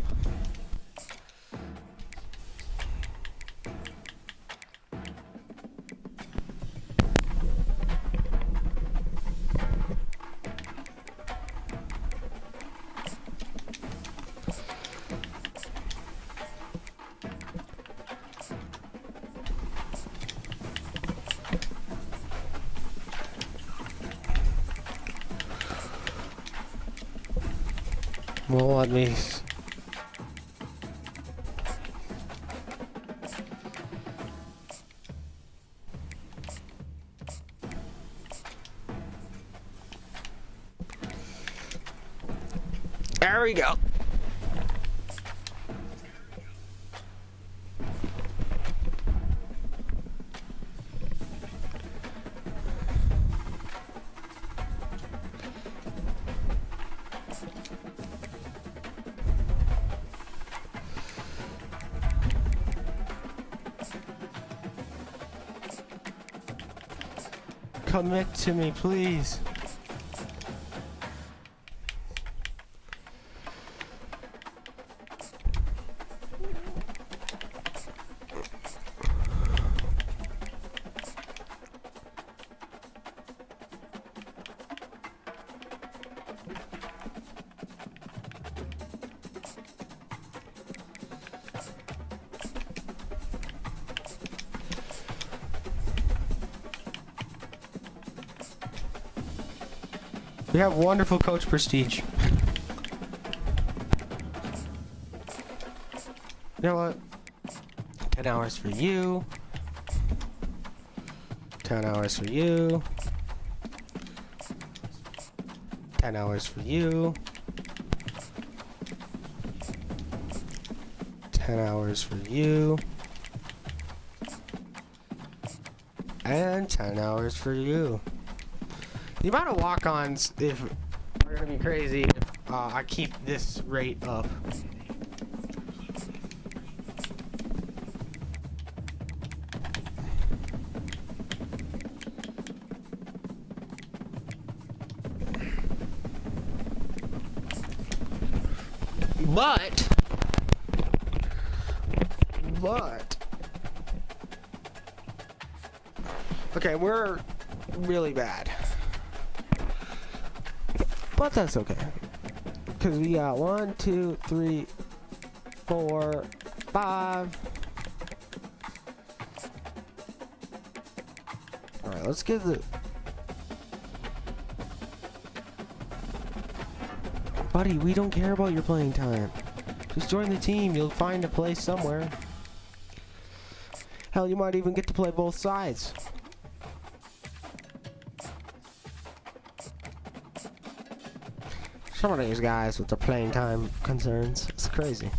Well, let me... There we go. Commit to me, please. We have wonderful coach prestige. You know what? 10 hours for you. 10 hours for you. 10 hours for you. 10 hours for you. And 10 hours for you. The amount of walk-ons are gonna be crazy if I keep this rate up. But okay, we're really bad. But that's okay. Because we got 1, 2, 3, 4, 5. Alright, let's give the... Buddy, we don't care about your playing time. Just join the team. You'll find a place somewhere. Hell, you might even get to play both sides. Some of these guys with their playing time concerns, it's crazy.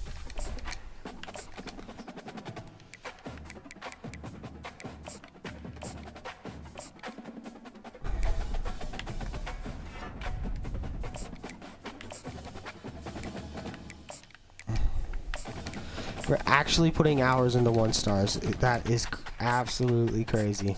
We're actually putting hours into 1-stars. That is absolutely crazy.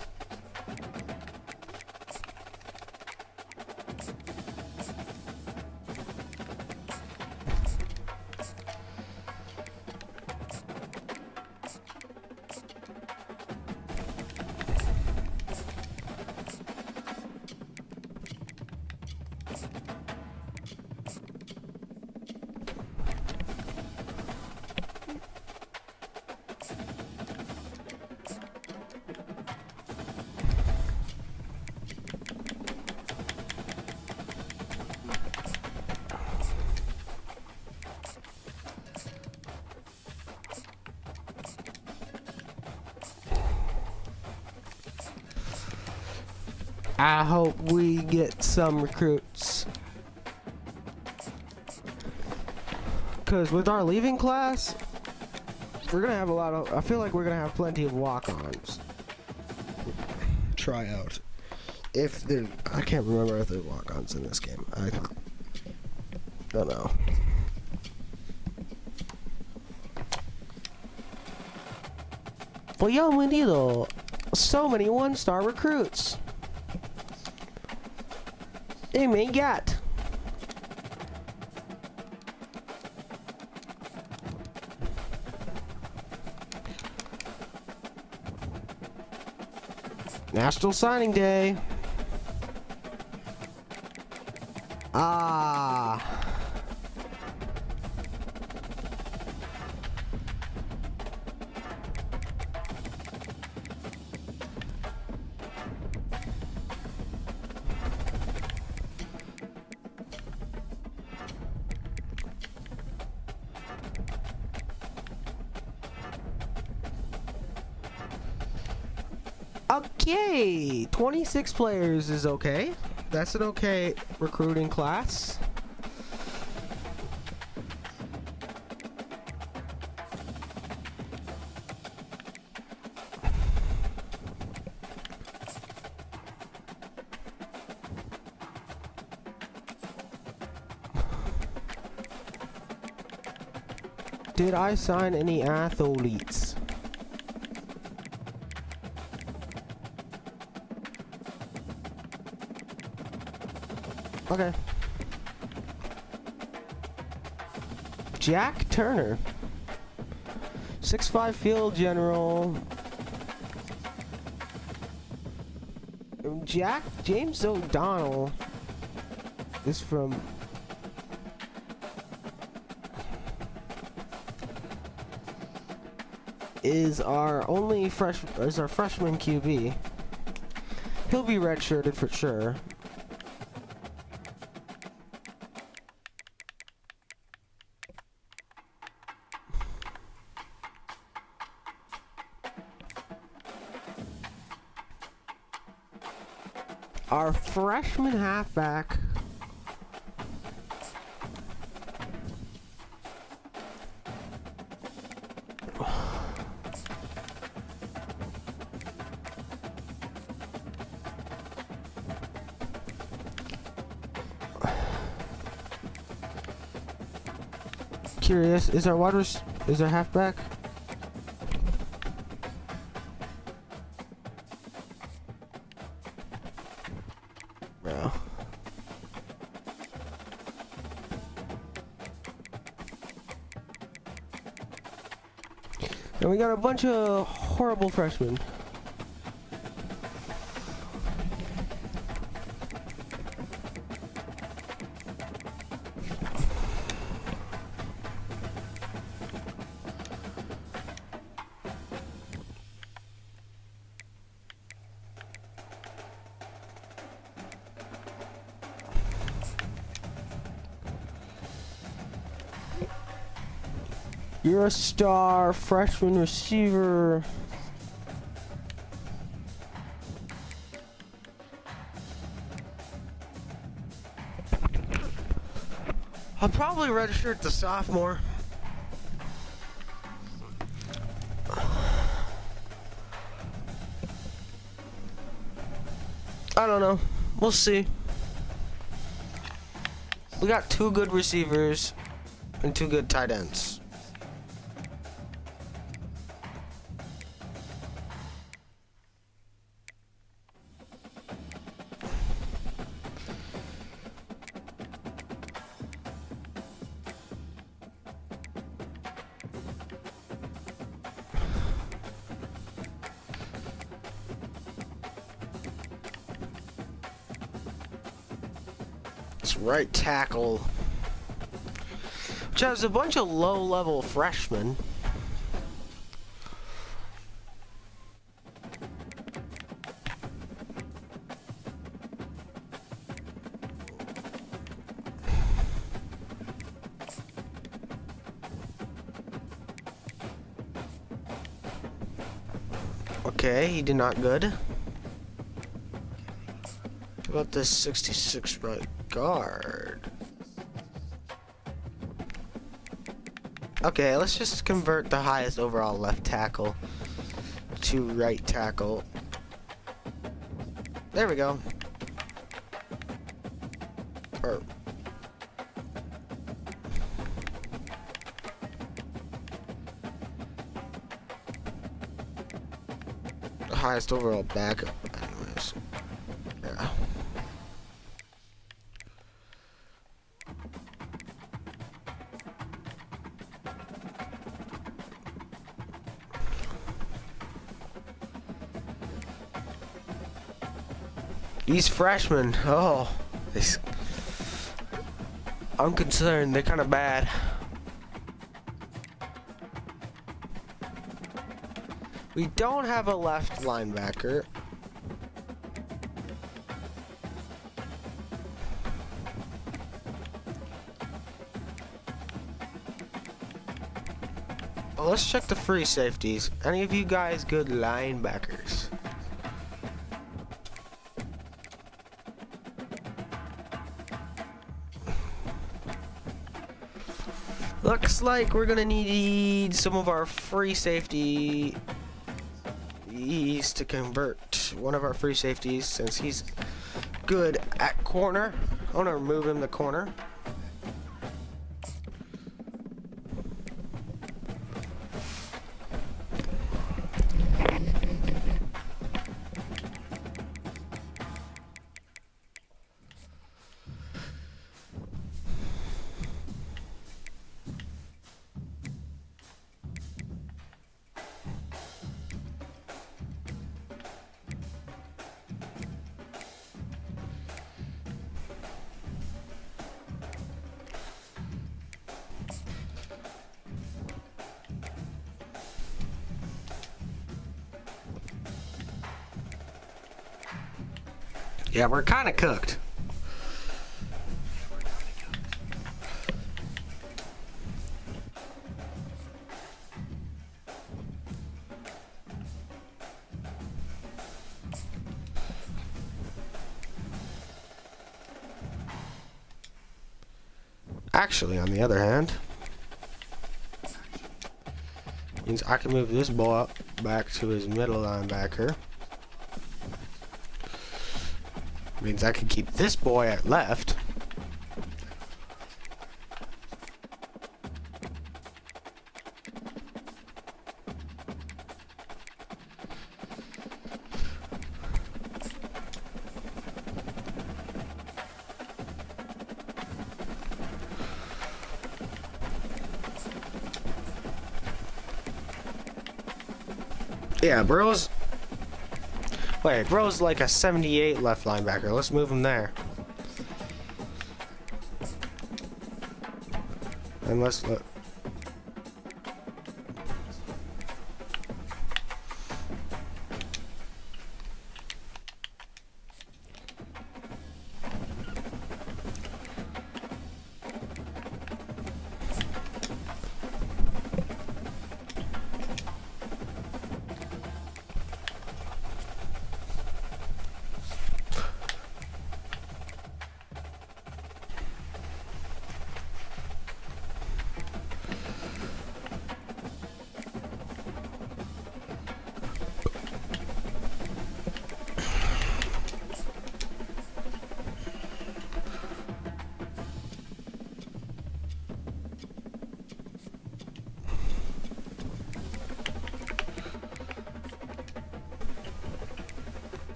I hope we get some recruits. Because with our leaving class, we're going to have a lot of... I feel like we're going to have plenty of walk-ons. Try out. If there... I can't remember if there's walk-ons in this game. I don't know. Well, yo, we need so many one-star recruits. Hey, man, got. National Signing Day. Ah. Okay, 26 players is okay. That's an okay recruiting class. Did I sign any athletes? Okay. Jack Turner. 6'5" field general. James O'Donnell is from... is our freshman QB. He'll be redshirted for sure. Our freshman halfback. Curious, is our halfback? No. And we got a bunch of horrible freshmen. You're a star freshman receiver. I'll probably redshirt the sophomore. I don't know. We'll see. We got 2 good receivers and 2 good tight ends. Right tackle, which has a bunch of low-level freshmen. Okay, he did not good. What about this 66 right guard? Okay, let's just convert the highest overall left tackle to right tackle. There we go. Or the highest overall backup. Anyways, yeah. These freshmen, oh, I'm concerned. They're kind of bad. We don't have a left linebacker. Well, let's check the free safeties. Any of you guys good linebackers? Looks like we're gonna need some of our free safeties to convert one of our free safeties since he's good at corner. I want to remove him to corner. Yeah, we're kind of cooked. Actually, on the other hand, means I can move this boy up back to his middle linebacker. Means I can keep this boy at left. Yeah, Bro's like a 78 left linebacker. Let's move him there. And let's look.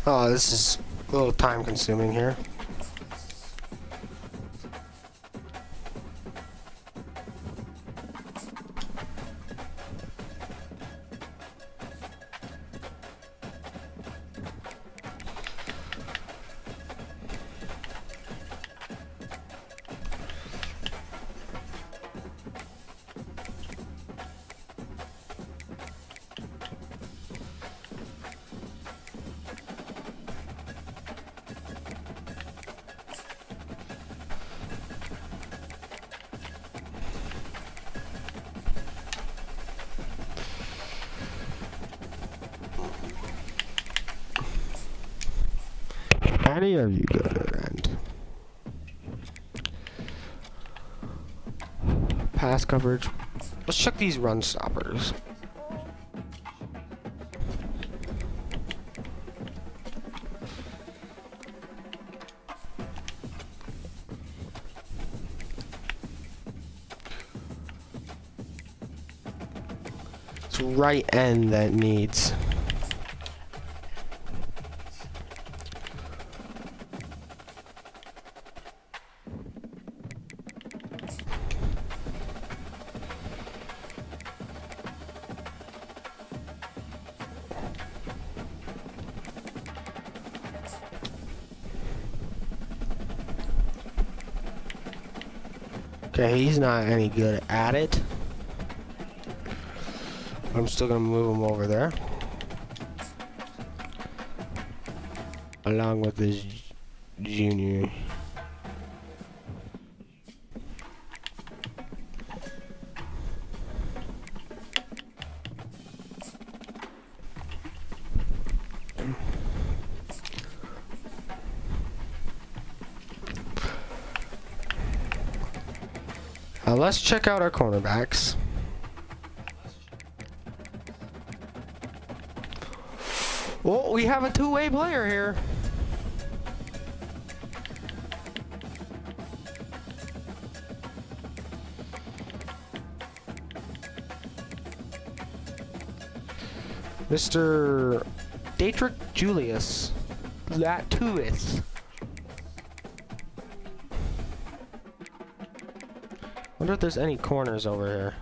Oh, this is a little time consuming here. any of you go to their end. Pass coverage. Let's check these run stoppers. It's right end that needs. Okay, he's not any good at it. I'm still gonna move him over there. Along with his junior. Let's check out our cornerbacks. Well, we have a two-way player here. Mr. Dietrich Julius Latuis. Wonder if there's any corners over here.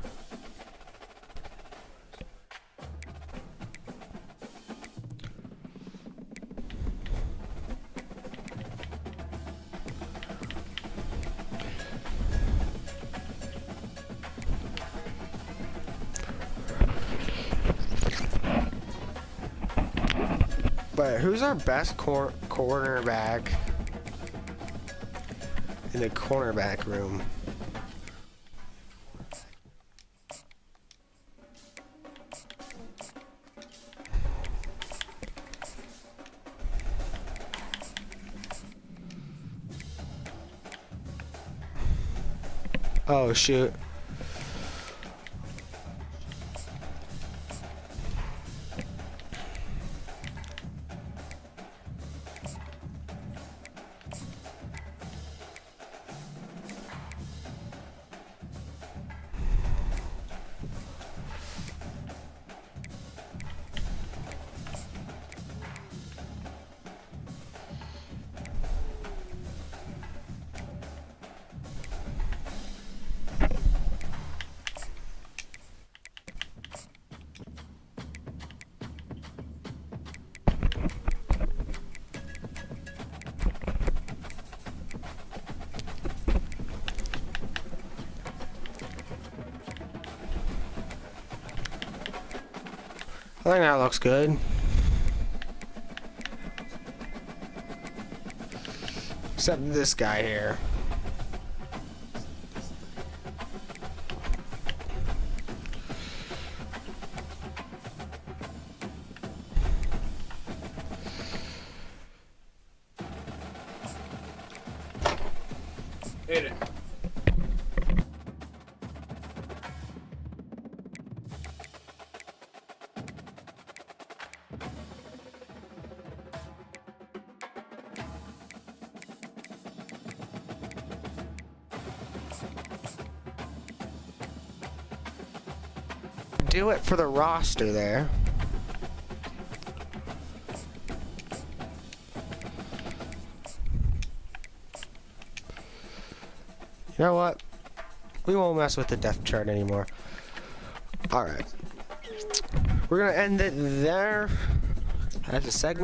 But who's our best cornerback in the cornerback room? Oh shoot. I think that looks good. Except this guy here. Hit it. Do it for the roster there. You know what? We won't mess with the depth chart anymore. Alright. We're gonna end it there. That's a segment.